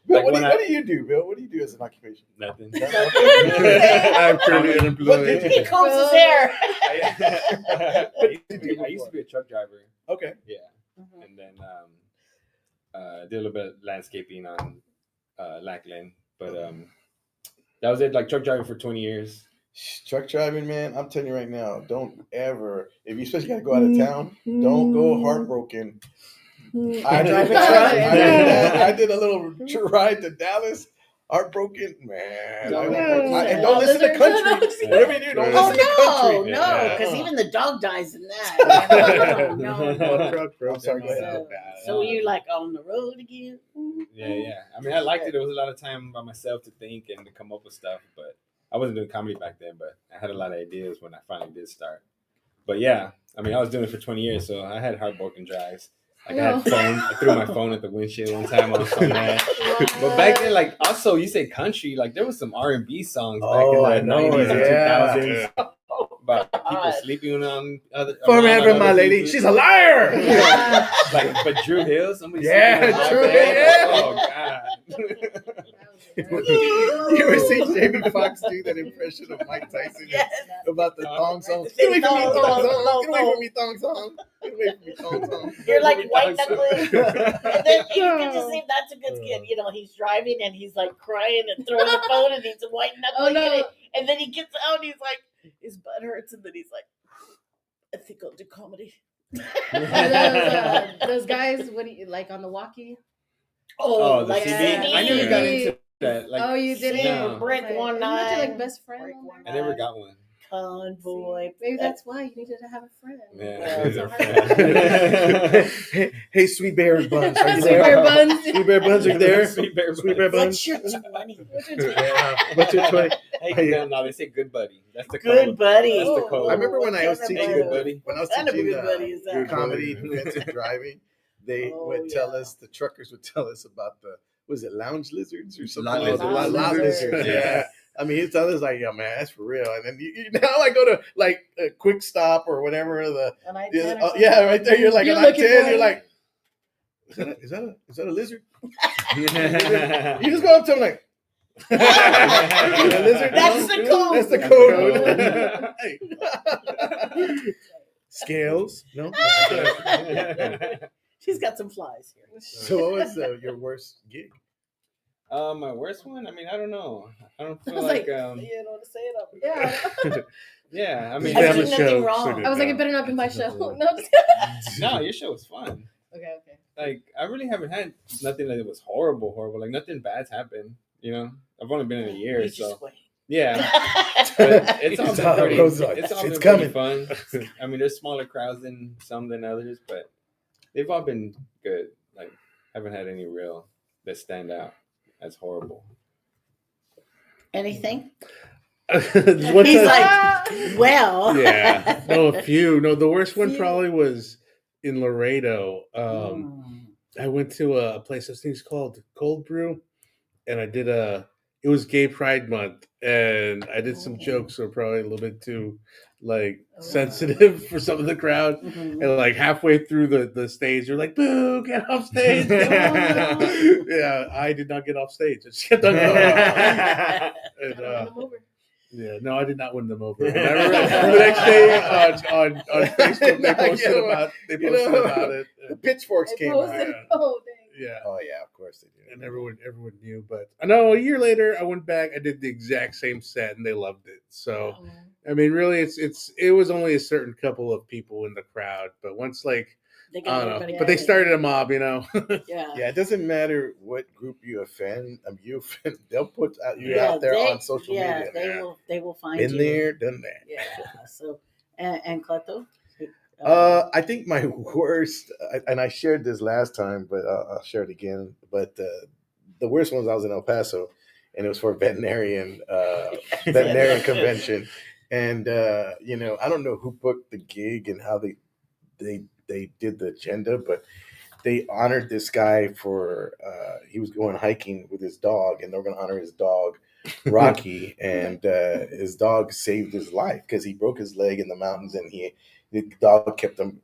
Bill, Like what when do you do, Bill? What do you do as an occupation? Nothing. I'm currently What unemployed. did He combs his hair. I used to be a truck driver. Okay. Yeah. And then did a little bit of landscaping on Lackland. But that was it, like truck driving for 20 years. Truck driving, man, I'm telling you right now, don't ever, if you especially got to go out of town, don't go heartbroken. I drive a truck. I did a little ride to Dallas. Heartbroken, man. Don't I make won't- me I- sad. and don't listen to country. Whatever you do, don't Oh listen to country. no, Yeah. because even the dog dies in that. No. Oh, truck, bro. I'm sorry, go ahead. So you're like on the road again? Yeah. I mean, I liked it. There was a lot of time by myself to think and to come up with stuff, but I wasn't doing comedy back then, but I had a lot of ideas when I finally did start. But yeah, I mean, I was doing it for 20 years, so I had heartbroken drives. Like I had phone, I threw my phone at the windshield one time. I was so mad. But back then, like also you say country, like there was some R&B songs back Oh, I in the know, 90s and yeah. 2000s about people God. sleeping on other Forever, around my other lady. people. She's a liar. Yeah. Like, but Drew Hill, somebody Yeah, sleeping on my Drew bed. Hill, Oh God. You ever see Jamie Foxx do that impression of Mike Tyson Yes. about the thong song? Get Get away from me, thong thong song. song. Get away from me, thong song. Get away from me, thong song. You're like white knuckling. And then you can just No. see that's a good skit. You know, he's driving and he's like crying and throwing the phone and he's white knuckling it. And then he gets out and he's like, his butt hurts. And then he's like, I think I'll do comedy. Those guys, what do you like on the walkie? Oh, the like CD. CD. I never got into that. Like, Oh, you didn't? No. Break Okay. one Isn't that your, night. like best friend Break on one there? I never got one. Convoy. Maybe that's why you needed to have a friend. Yeah, It's they're a hard- friends. Hey, Sweet Bear Buns, are you Sweet Bear there? Buns. Sweet Bear Buns, are you there? Sweet Bear Sweet Bear Buns. What's your 20? Yeah. What's your 20? Hey, no, they say good buddy. That's the Good code. buddy. That's the code. I remember when I was What kind teaching, of Good buddy. when I was What kind of teaching good buddy is that? comedy, defensive driving, they Oh, would tell yeah. us, the truckers would tell us about the, was it lounge lizards or something? Lot Oh, the lizards. lot lizards. Yeah. I mean, he'd tell us like, yeah, man, that's for real. And then now I go to like a Quick Stop or whatever An I-10 yeah, or something? yeah, right there. You're like You're an looking I-10. for You're it. like, is that a lizard? You just go up to him like, is that a lizard? That's the code. That's the code. Hey. Scales? No. She's got some flies here. So what was your worst gig? My worst one? I mean, I don't know. I don't I feel was like, you don't want to say it up. Yeah. yeah. I mean, I Have did a nothing show, wrong. so I was like, it better not be my show. No, just no, your show was fun. okay. Like, I really haven't had nothing that was horrible. Like, nothing bad's happened. You know, I've only been in a year, You so just wait. yeah. But it's all It's been how it pretty. goes on. It's all It's been pretty fun. I mean, there's smaller crowds than some than others, but they've all been good. Like, haven't had any real that stand out as horrible. Anything? One He's time- like, well. yeah, no, a few. No, the worst one Few. probably was in Laredo. Mm. I went to a place, I think it's called Cold Brew, and I did it was Gay Pride Month, and I did some jokes that were probably a little bit too sensitive for some of the crowd. Mhm. And like halfway through the stage, you're like, "Boo! Get off stage!" Yeah, I did not get off stage. I just kept on going. And, Run them over. yeah, no, I did not win them over. And I remember the next day on Facebook, they posted You know, about it. The pitchforks They came out. posted- Oh, dang. Yeah, Oh yeah, of course they did. and everyone knew. But I know a year later, I went back. I did the exact same set, and they loved it. So I mean, really, it was only a certain couple of people in the crowd, but once like They I got don't everybody know, but they out. started a mob, you know. Yeah. Yeah, it doesn't matter what group you offend. They'll put you Yeah, out there they- on social yeah, media. they will find Been you. there, done that. Yeah. So, and Cleto? I think my worst, and I shared this last time, but I'll share it again. But the worst ones, I was in El Paso, and it was for a veterinarian convention. And I don't know who booked the gig and how they did the agenda, but they honored this guy for he was going hiking with his dog, and they're going to honor his dog Rocky, and his dog saved his life because he broke his leg in the mountains, and the dog kept him.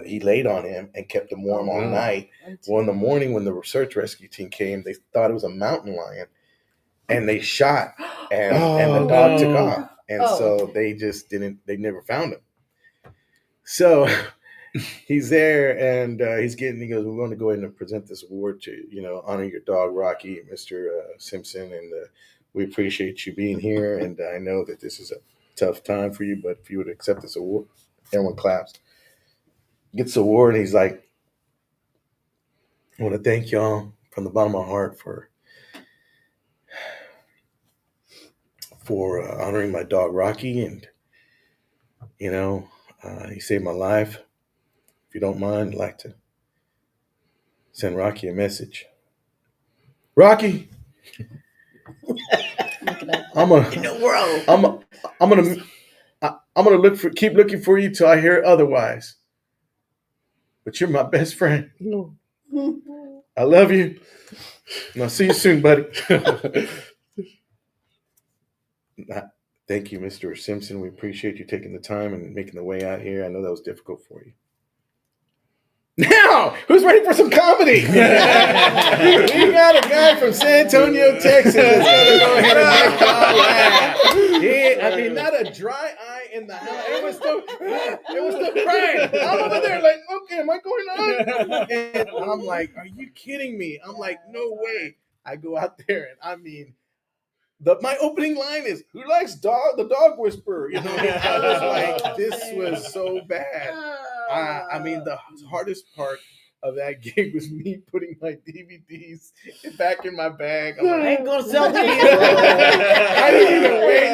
He laid on him and kept him warm all night. Well, in the morning when the search rescue team came, they thought it was a mountain lion, and they shot, and the dog took off, and so they just didn't. They never found him. So he's there, and he goes, we're going to go ahead and present this award to honor your dog Rocky, Mr. Simpson, and we appreciate you being here, and I know that this is a tough time for you, but if you would accept this award. Everyone claps. Gets the award, and he's like, I want to thank y'all from the bottom of my heart for for honoring my dog Rocky, and he saved my life. If you don't mind, I'd like to send Rocky a message. Rocky, I'm gonna keep looking for you till I hear otherwise. But you're my best friend. I love you. And I'll see you soon, buddy. Thank you, Mr. Simpson. We appreciate you taking the time and making the way out here. I know that was difficult for you. Now, who's ready for some comedy? We got a guy from San Antonio, Texas that's going to go ahead and make y'all laugh. Not a dry eye in the house. It was still crying. I'm over there like, okay, am I going on? And I'm like, are you kidding me? I'm like, no way. I go out there and my opening line is, who likes the dog whisperer? I was like, this was so bad. The hardest part of that gig was me putting my DVDs back in my bag. I'm like, I ain't gonna sell DVDs. I didn't even wait.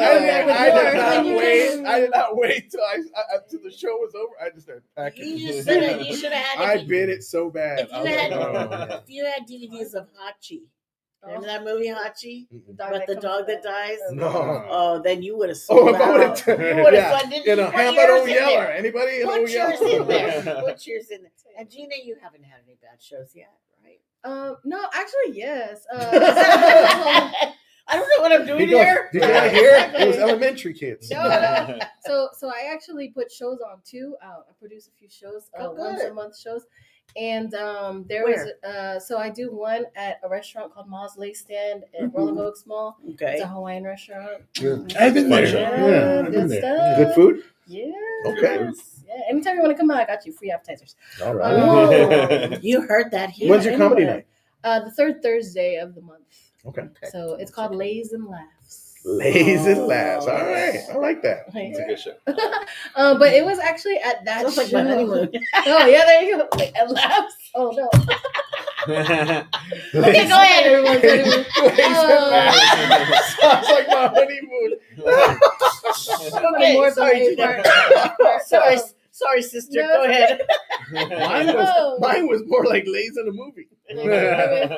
I did not wait till the show was over. I just started packing. You should have had. I bit it so bad. If you had DVDs of Hachi. Remember that movie Hachi? But the dog that dies? No. Oh, then you would have sold out. You would have sold it. How about Old Yeller? Anybody? Put yours in there. Put yours in there. And Gina, you haven't had any bad shows yet, right? No, actually, yes. I don't know what I'm doing here. Did you not hear? It was elementary kids. No. So I actually put shows on too. I produce a few shows, once a month shows. And there was so I do one at a restaurant called Ma's Lake Stand at Rolling Oaks Mall. Okay. It's a Hawaiian restaurant. I've been there. Yeah, good stuff. Good food? Yeah. Okay. Yeah. Anytime you want to come out, I got you free appetizers. All right. You heard that here. When's your comedy night? The third Thursday of the month. Okay. So it's called Lays and Laughs. Lays and Laughs. All right. I like that. It's a good show. But it was actually at that Sounds show. like my honeymoon. Oh, yeah, there you go. Like, and laughs. Oh, no. Okay, go ahead. Everyone's honeymoon. Sounds like my honeymoon. Okay, More sorry, sorry, sister. No. Go ahead. Mine was more like Lays in a movie. Okay.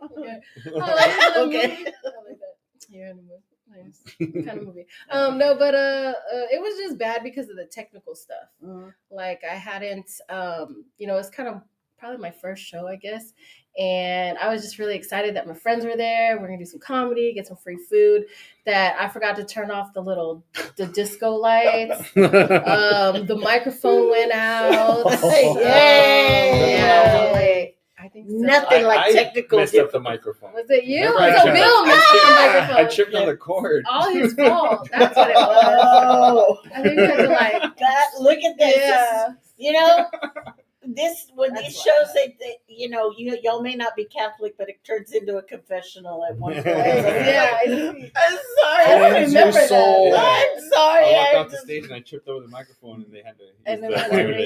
Okay. I like that. You're in the mood. Nice kind of movie. No, but it was just bad because of the technical stuff. Like I hadn't, it's kind of probably my first show, I guess. And I was just really excited that my friends were there. We're gonna do some comedy, get some free food. That I forgot to turn off the disco lights. The microphone went out. Yeah. I think so. Nothing like technical. Messed up the microphone. Was it you? Remember So Bill messed up the microphone. I tripped on the cord. All his fault. That's what it was. I think we had to that. Look at this. Yeah. These shows, y'all may not be Catholic, but it turns into a confessional at one point. Yeah. I'm sorry. I don't remember that. I'm sorry. I walked off the stage and I tripped over the microphone, and they had to. And then it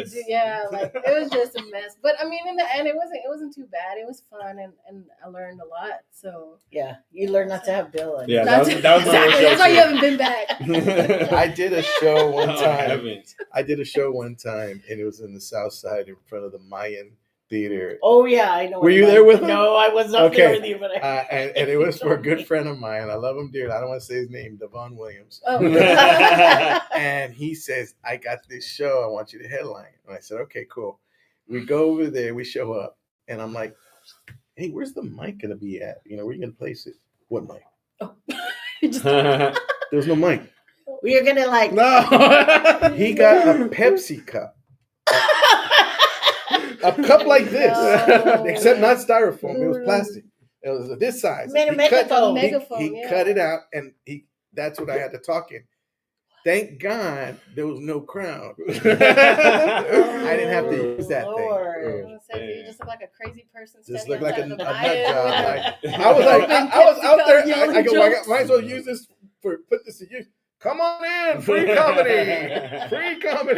was just a mess. But I mean, in the end, it wasn't too bad. It was fun, and I learned a lot. So yeah, you learn not to have Bill. Yeah, that was exactly. That's why you haven't been back. I did a show one time. I And it was in the South Side in front of the Mayan Theater. Oh yeah, I know. Were you there with him? No, I was not there with you, but and it was for a good friend of mine. I love him dearly. I don't want to say his name, Devon Williams. Oh. And he says, "I got this show. I want you to headline." And I said, "Okay, cool." We go over there. We show up, and I'm like, "Hey, where's the mic gonna be at? Where are you gonna place it? What mic? Oh. There's no mic. We are gonna no." He got a Pepsi cup. A cup like this, except not styrofoam. It was plastic. It was this size. Made a megaphone. He cut it out, and that's what I had to talk in. Thank God there was no crowd. I didn't have to use that thing. You just look like a crazy person. Just look like a nut job. I was out there. I go, I might as well put this to use. come on in, free comedy,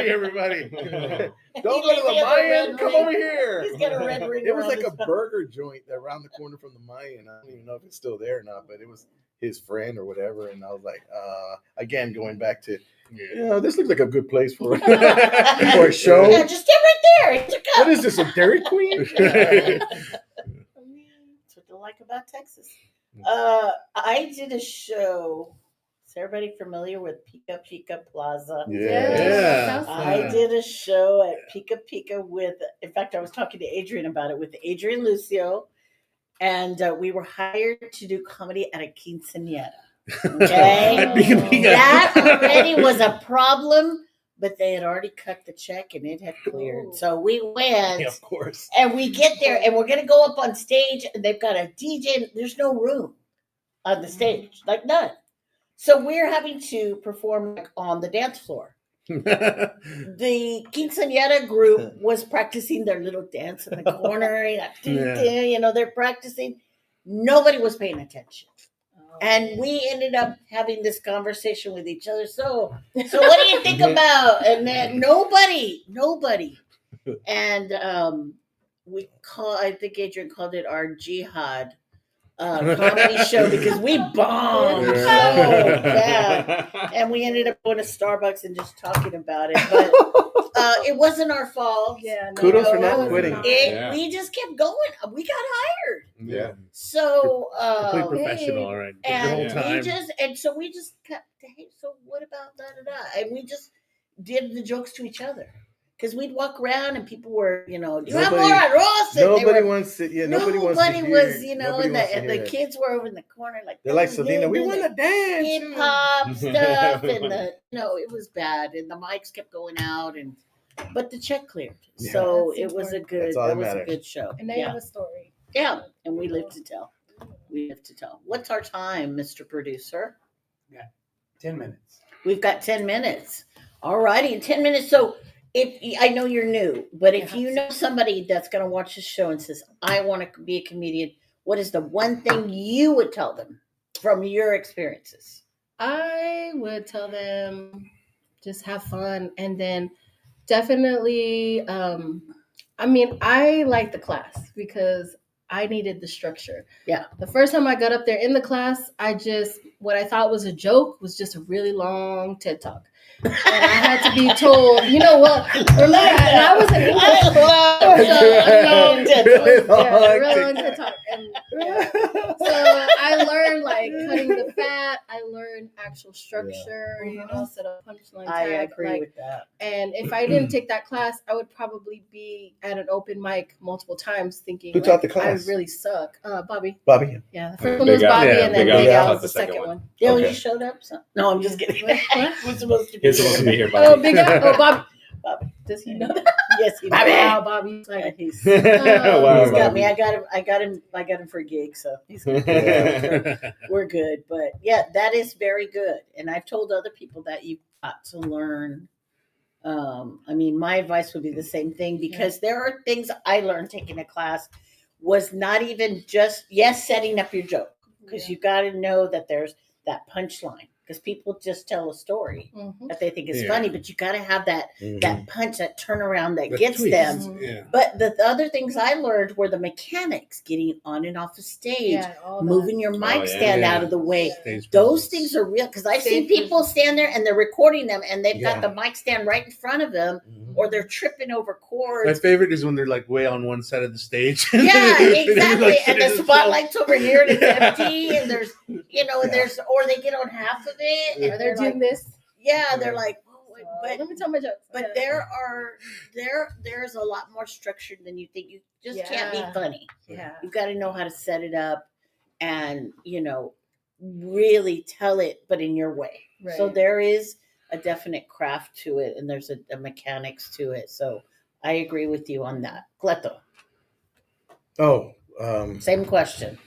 everybody. Don't go to the Mayan, come over here. He's got a red ring. It was around like his a mouth. burger joint that around the corner from the Mayan. I don't even know if it's still there or not, but it was his friend or whatever. And I was like, again, going back to, this looks like a good place for, for a show. Yeah, just stay right there. It's a cup. What is this, a Dairy Queen? That's what they like about Texas. I did a show. Is everybody familiar with Pika Pika Plaza? Yeah. I did a show at Pika Pika with, in fact, I was talking to Adrian about it, with Adrian Lucio, and we were hired to do comedy at a quinceañera. Okay? That already was a problem, but they had already cut the check and it had cleared. Ooh. So we went. Yeah, of course. And we get there and we're going to go up on stage and they've got a DJ. There's no room on the stage, like none. So we're having to perform on the dance floor. The quinceañera group was practicing their little dance in the corner. They're practicing. Nobody was paying attention. And we ended up having this conversation with each other. So what do you think about? And then nobody. And I think Adrian called it our jihad comedy show because we bombed so bad. And we ended up going to Starbucks and just talking about it. But it wasn't our fault. Yeah, no, Kudos for that not was quitting. not. We just kept going. We got hired. Yeah. So Complete professional, all right. The whole and so we just kept, hey, so what about da da da? And we just did the jokes to each other. Because we'd walk around and people were, do you have more arroz? Nobody wants to hear. and the kids were over in the corner like, They're like, Selena, we want to dance. hip hop stuff, and it was bad, and the mics kept going out, but the check cleared, so That's it was a important. good show. And they have a story. Yeah, and we live to tell. What's our time, Mr. Producer? 10 minutes. We've got 10 minutes. All righty, in 10 minutes. So if I know you're new, but if you know somebody that's going to watch this show and says, I want to be a comedian, what is the one thing you would tell them from your experiences? I would tell them just have fun, and then definitely I like the class because I needed the structure. Yeah. The first time I got up there in the class, what I thought was a joke was just a really long TED Talk. And I had to be told, you know what? Remember, and I was an English really long TED Talk. So I learned like cutting the fat. I learned actual structure, set up punchline tag. I agree with that. And if I didn't take that class, I would probably be at an open mic multiple times thinking, Who taught the class? I really suck. Bobby. Bobby. Yeah, the first one was Bobby, and then Big Al was the second one. Yeah, Okay. you showed up. No, I'm just kidding. Who's supposed to be He's supposed to be here, Oh, Bobby. Big Al. Oh, Bobby. Does he know that? Yes, he Bobby. did. Wow, Bobby. Like, He's Wow, got Bobby. me. I got him for a gig, so he's good. We're good. But yeah, that is very good. And I've told other people that you've got to learn. My advice would be the same thing, because there are things I learned taking a class was not even just setting up your joke, because you got to know that there's that punchline. Because people just tell a story that they think is funny, but you got to have that punch, that turnaround that gets them. Yeah. But the other things I learned were the mechanics, getting on and off the stage, moving your mic stand out of the way. Stage Those presence. things are real, because I've seen people stand there and they're recording them and they've got the mic stand right in front of them, or they're tripping over My chords. favorite is when they're like way on one side of the stage. Yeah, They're, exactly. like, And the sitting spotlight's over here and it's Yeah. empty, and there's, and there's, or they get on half of it and They're they're doing like, this. they're like, oh, wait, but Let me tell my jokes. But there's a lot more structured than you think. You just can't be funny. Yeah. You got to know how to set it up and, really tell it, but in your way. Right. So there is a definite craft to it, and there's a mechanics to it. So I agree with you on that. Cleto, same question.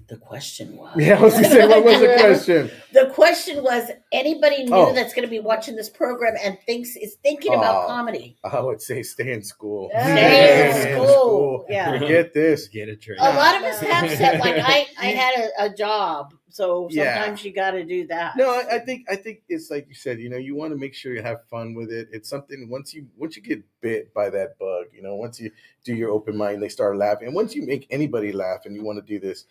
The question was. Yeah, I was going to say, what was the question? The question was, anybody new Oh. that's going to be watching this program and is thinking about comedy. I would say stay in school. Stay in school. Yeah. Forget this. Get a trade. A lot of us have said, like, I had a job So Yeah. sometimes you got to do that. No, I think it's like you said. You want to make sure you have fun with it. It's something once you get bit by that bug. Once you do your open mic, they start laughing. And once you make anybody laugh, and you want to do this,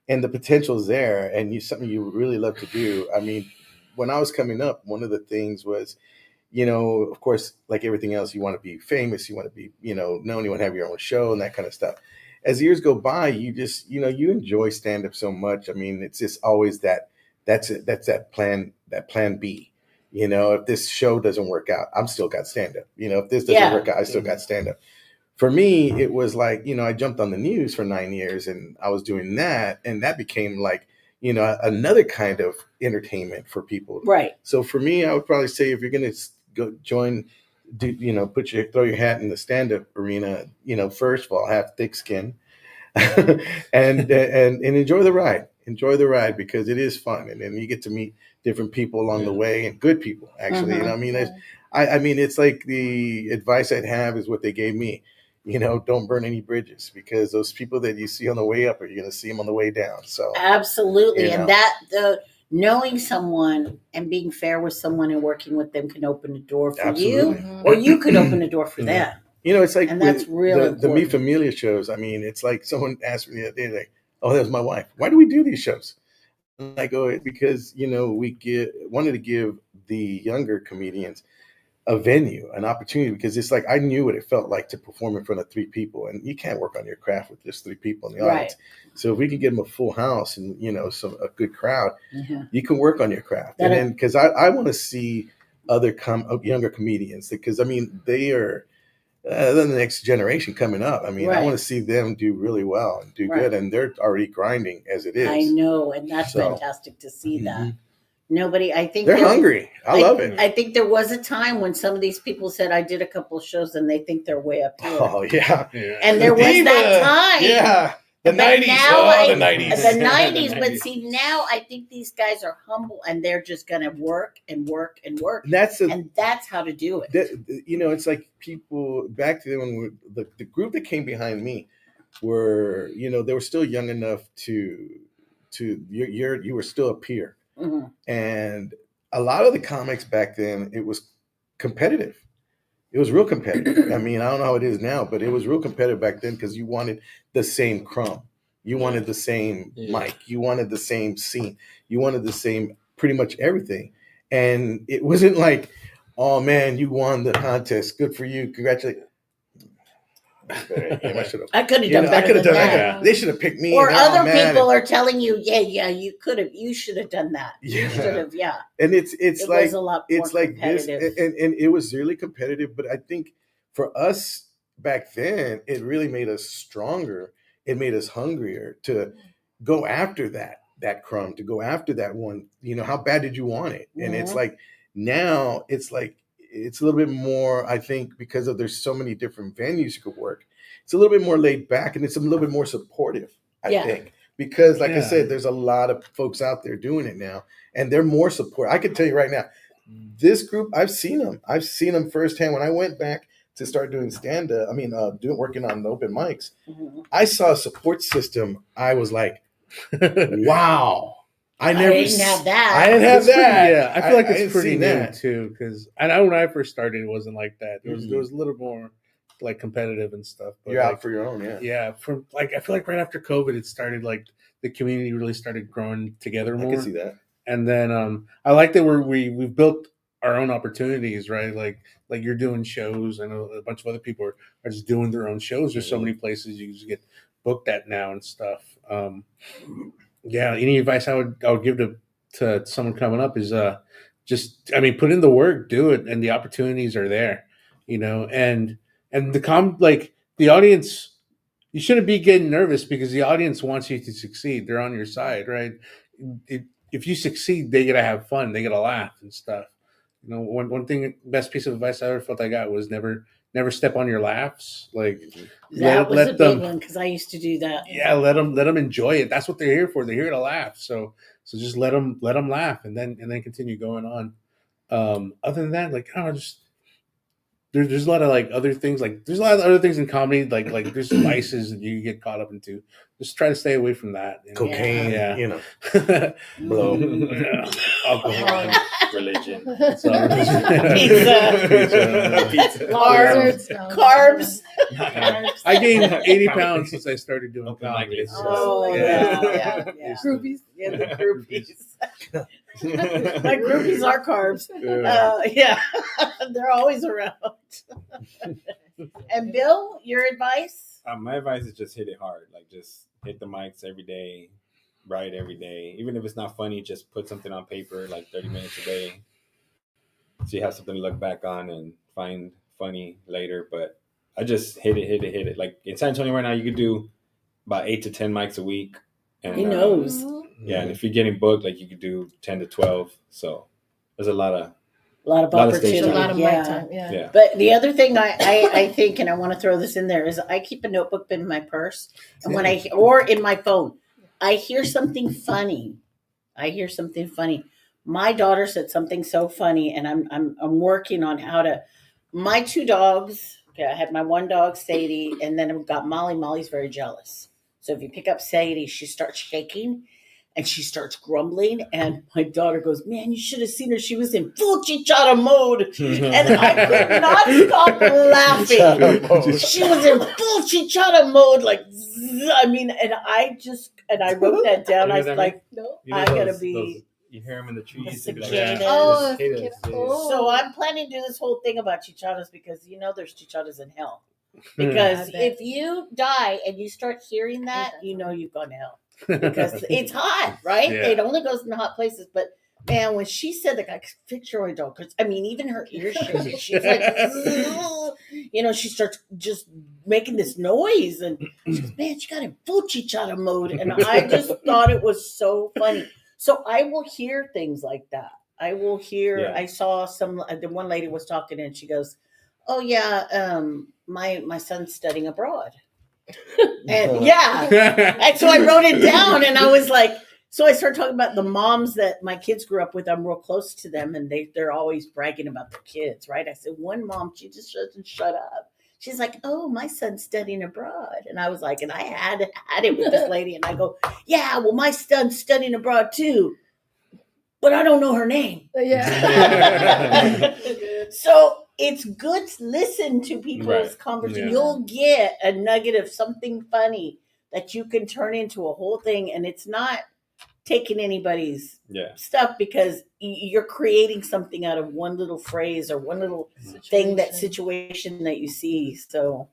and the potential's there, and something you really love to do. I mean, when I was coming up, one of the things was, of course, like everything else, you want to be famous, you want to be, known, you want to have your own show and that kind of stuff. As years go by, you just, you enjoy stand up so much. I mean, it's just always that's that plan B. If this show doesn't work out, I'm still got stand up. If this doesn't work out, I still got stand up. For me, it was like, I jumped on the news for 9 years and I was doing that. And that became like, another kind of entertainment for people. Right. So for me, I would probably say if you're going to go join, throw your hat in the stand-up arena, first of all, have thick skin and enjoy the ride. Enjoy the ride because it is fun. And then you get to meet different people along the way and good people, actually. Mhm. I mean, I mean, it's like the advice I'd have is what they gave me. Don't burn any bridges because those people that you see on the way up, are you going to see them on the way down? So absolutely. And knowing someone and being fair with someone and working with them can open a door for you, or you could open a door for them. It's like, and that's really the Mi Familia shows. I mean, it's like someone asked me the other day, like, "Oh, that was my wife. Why do we do these shows?" And I go, because we wanted to give the younger comedians a venue, an opportunity, because it's like I knew what it felt like to perform in front of 3 people, and you can't work on your craft with just 3 people in the audience. So if we can get them a full house and a good crowd, you can work on your craft. And then because I want to see other younger comedians, because I mean they are the next generation coming up. I mean, I want to see them do really well and do good, and they're already grinding as it is. I know, and that's fantastic to see that. I think they're hungry. I love it. I think there was a time when some of these people said, I did a couple of shows and they think they're way up here. Oh, yeah. And there was that time. Yeah. The 90s. The 90s. The 90s. But see, now I think these guys are humble and they're just going to work and work and work. And that's how to do it. It's like people back then when the group that came behind me were, they were still young enough to you were still a peer. Mm-hmm. And a lot of the comics back then, it was competitive. It was real competitive. I mean, I don't know how it is now, but it was real competitive back then because you wanted the same crumb. You wanted the same mic. You wanted the same scene. You wanted the same pretty much everything. And it wasn't like, oh, man, you won the contest. Good for you. Congratulations. I could have done better than that. They should have picked me. Or other people are telling you, you should have done that. Yeah. You should have, And it's like was a lot more competitive. this, and it was really competitive. But I think for us back then, it really made us stronger. It made us hungrier to go after that crumb, to go after that one. How bad did you want it? And it's like now it's like. It's a little bit more, I think, because there's so many different venues you could work. It's a little bit more laid back and it's a little bit more supportive, I think. Because like I said, there's a lot of folks out there doing it now and they're more support. I can tell you right now, this group, I've seen them. I've seen them firsthand. When I went back to start doing stand-up, working on the open mics, I saw a support system. I was like, wow. I didn't have that. I feel like it's pretty new too. Because I know when I first started, it wasn't like that. There was a little more like competitive and stuff. But you're out for your own, yeah. From like I feel like right after COVID, it started like the community really started growing together more. I can see that. And then I like that we've built our own opportunities, right? Like you're doing shows. I know a bunch of other people are just doing their own shows. There's so many places you just get booked at now and stuff. Yeah, any advice I would give to someone coming up is put in the work, do it, and the opportunities are there, and the audience, you shouldn't be getting nervous because the audience wants you to succeed. They're on your side, right? If you succeed, they gotta have fun, they gotta laugh and stuff. One thing, best piece of advice I ever felt I got was never step on your laughs. Like that was a big one because I used to do that. Yeah, let them enjoy it. That's what they're here for. They're here to laugh. So just let them laugh and then continue going on. Other than that, like I don't know, just there's a lot of like other things. Like there's a lot of other things in comedy. Like there's vices that you get caught up into. Just try to stay away from that. You know? Cocaine, Yeah. you know, Blow. blow. Yeah. Alcohol. Religion. So, Pizza. Carbs. No, Carbs. I gained 80 pounds since I started doing Open comedy. minded. So, Oh, yeah. Groupies. Yeah, the groupies. My groupies are carbs. yeah. Yeah, they're always around. And Bill, your advice? My advice is just hit it hard. Like just hit the mics every day, write every day. Even if it's not funny, just put something on paper, like 30 minutes a day. So you have something to look back on and find funny later. But I just hit it. Like in San Antonio right now, you could do about 8 to 10 mics a week. And, He knows. Yeah, and if you're getting booked, like you could do 10 to 12. So there's a lot of A lot of Lot of opportunity. stage A lot of yeah. mic time. Yeah. yeah. But the other thing I think, and I want to throw this in there, is I keep a notebook in my purse, and when or in my phone, I hear something funny. My daughter said something so funny, and I'm working on how to. My two dogs. Okay, I had my one dog, Sadie, and then I've got Molly. Molly's very jealous. So if you pick up Sadie, she starts shaking. And she starts grumbling, and my daughter goes, "Man, you should have seen her. She was in full chichara mode." And I could not stop laughing. She was in full chichara mode, like, and I wrote that down. I was like, No. I gotta be- You hear them in the trees. The they'd be like, cicadas. Oh, the cicadas, cicadas. yeah. Oh. so I'm planning to do this whole thing about chicharas because there's chicharas in hell. Because I bet. if you die and you start hearing that, you've gone to hell. Because it's hot, right? Yeah. It only goes in the hot places. But man, when she said that, I could picture my dog. Because even her ears shaking. She's like, she starts just making this noise, and she goes, "Man, she got in full chichara mode," and I just thought it was so funny. So I will hear things like that. I will hear. Yeah. I saw the one lady was talking, and she goes, "Oh yeah, my son's studying abroad." And and so I wrote it down, and I was like, so I started talking about the moms that my kids grew up with. I'm real close to them, and they're always bragging about their kids, right? I said, one mom, she just doesn't shut up. She's like, "Oh, my son's studying abroad." And I was like, and I had it with this lady, and I go, "Yeah, well, my son's studying abroad too, but I don't know her name." Yeah. So it's good to listen to people's Right. conversation. Yeah. You'll get a nugget of something funny that you can turn into a whole thing, and it's not taking anybody's Yeah. stuff because you're creating something out of one little phrase or one little situation that you see. So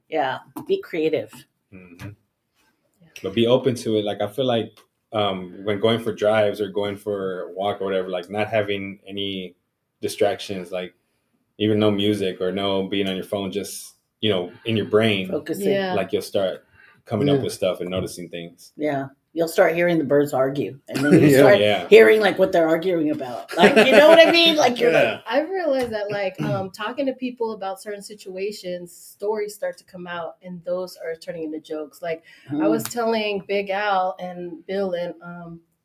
yeah, be creative. Mm-hmm. But be open to it. Like I feel like when going for drives or going for a walk or whatever, like not having any distractions, like even no music or no being on your phone, just in your brain, Focusing. Yeah. like you'll start coming up with stuff and noticing things. Yeah. You'll start hearing the birds argue, and then you start Yeah. hearing like what they're arguing about. Like, you know what I mean? Like you're like, I've realized that talking to people about certain situations, stories start to come out, and those are turning into jokes. Like I was telling Big Al and Bill and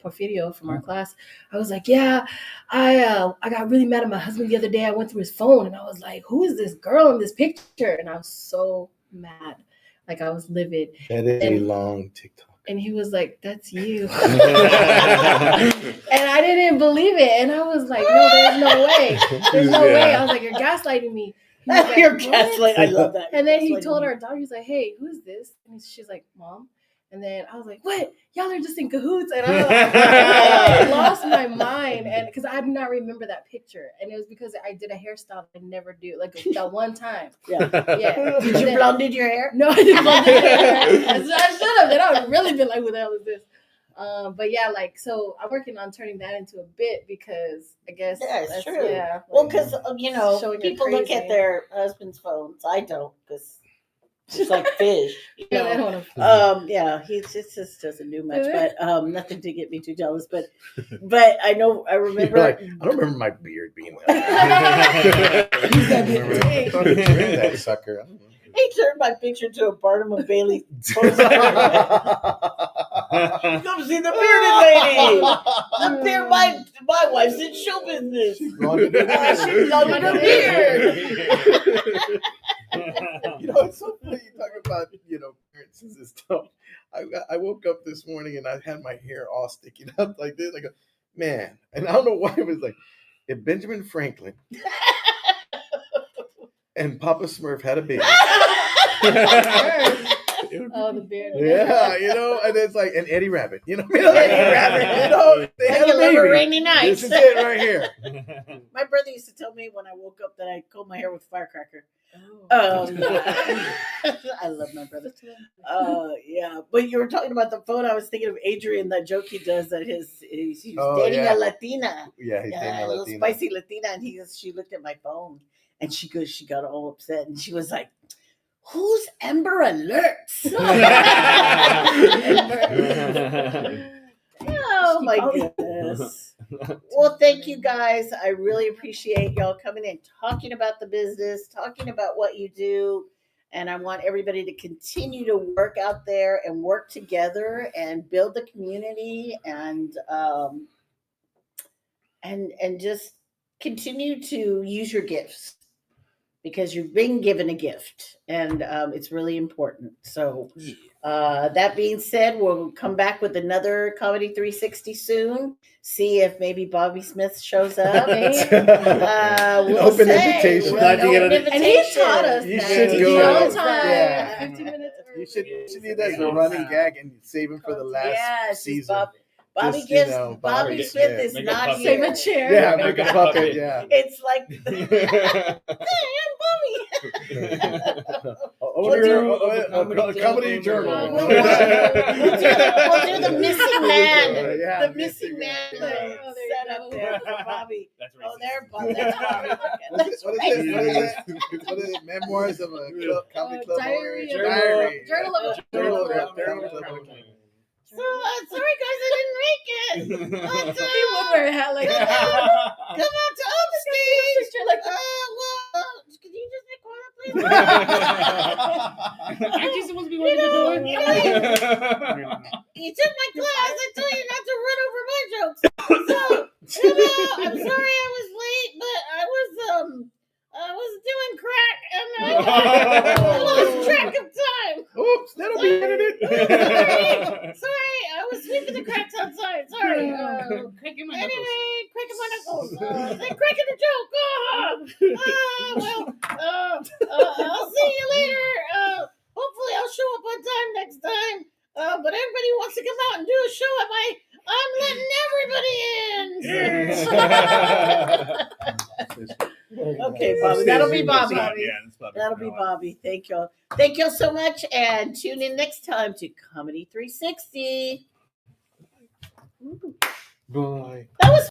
Porfirio from our class, I was like, "Yeah, I got really mad at my husband the other day. I went through his phone, and I was like, who is this girl in this picture?" And I was so mad, like I was livid. That is a long TikTok. And he was like, "That's you." And I didn't believe it. And I was like, "No, there's no way. There's no way." I was like, "You're gaslighting me." He was like, you're "What?" gaslight. I love that. And then he Gaslighting told me. our daughter, he was like, "Hey, who's this?" And she's like, "Mom." And then I was like, "What? Y'all are just in cahoots." And I lost my mind. And because I do not remember that picture. And it was because I did a hairstyle I never do, like that one time. Yeah. Yeah. Did you blonded your hair? No, I didn't blonde my hair. I should have. Then I would really been like, "Who the hell is this?" But yeah, so I'm working on turning that into a bit because I guess That's true. Yeah. Well, like, because showing people you're look at crazy. their husband's phones. I don't because it's like fish. Yeah, I don't know. know. Yeah, he just doesn't do much, but nothing to get me too jealous. But I know I remember. You're like, I don't remember my beard being that. He's got beard. I thought he trimmed that sucker. I don't know. He turned my picture to a Barnum and Bailey poster. Come see the bearded lady. The beard, my wife's in show business. She's gone to do that. She's gone with her beard. It's so funny you talk about, appearances and stuff. I woke up this morning and I had my hair all sticking up like this. I go, man, and I don't know why it was like, if Benjamin Franklin and Papa Smurf had a baby. Oh, the beard. Yeah, and it's like an Eddie Rabbit, Eddie Rabbit. They Like had you a love a baby. rainy night. This is it right here. My brother used to tell me when I woke up that I combed my hair with a firecracker. Oh. I love my brother. Yeah. But you were talking about the phone. I was thinking of Adrian, that joke he does that he's dating a Latina. Yeah, he's dating a little Latina. spicy Latina, and she looked at my phone and she got all upset and she was like, "Who's Amber Alerts?" Oh my goodness. Well, thank you guys. I really appreciate y'all coming in, talking about the business, talking about what you do. And I want everybody to continue to work out there and work together and build the community and just continue to use your gifts, because you've been given a gift, and it's really important. So that being said, we'll come back with another Comedy 360 soon. See if maybe Bobby Smith shows up. We'll open say, invitation. we'll Glad to get open it. And he taught us You that. should He go. on time, Yeah. 15 minutes early. You should do that as a running gag and save him for the last Yes, season. Bobby Just, gives Bobby, Bobby Smith yeah. is Make a not puppet. Save here. a chair. Yeah, Make make a a puppet. puppet. Yeah. It's like, hey, I'm Comedy journal. We'll do the missing man. Yeah, The missing man Oh, there you set up go. there for Bobby. That's Oh, racist. there, Bobby. That's Bobby. What is That's it? What is it? Memoirs of a comedy club Diary owner? of- Diary. Journal of a Journal of a Journal comedy of a club comedy owner. So sorry guys, I didn't make it. But, He would wear a hat like that. come out to upstage. Picture like that. Can you just be quiet, please? Actually, supposed to be working the door. You took my class. I told you not to run over my jokes. So, I'm sorry I was late, but I was doing crack and I lost track of time. Oops, that'll be edited. Sorry, I was sweeping the cracks outside. Sorry. Cracking my Anyway, cracking my knuckles. They cracking the joke. I'll see you later. Hopefully I'll show up on time next time. But everybody wants to come out and do a show at I'm letting everybody in. Okay, Bobby. That'll be Bobby. Yeah, that's Bobby. That'll be Bobby. Thank y'all. Thank y'all so much. And tune in next time to Comedy 360. Bye. That was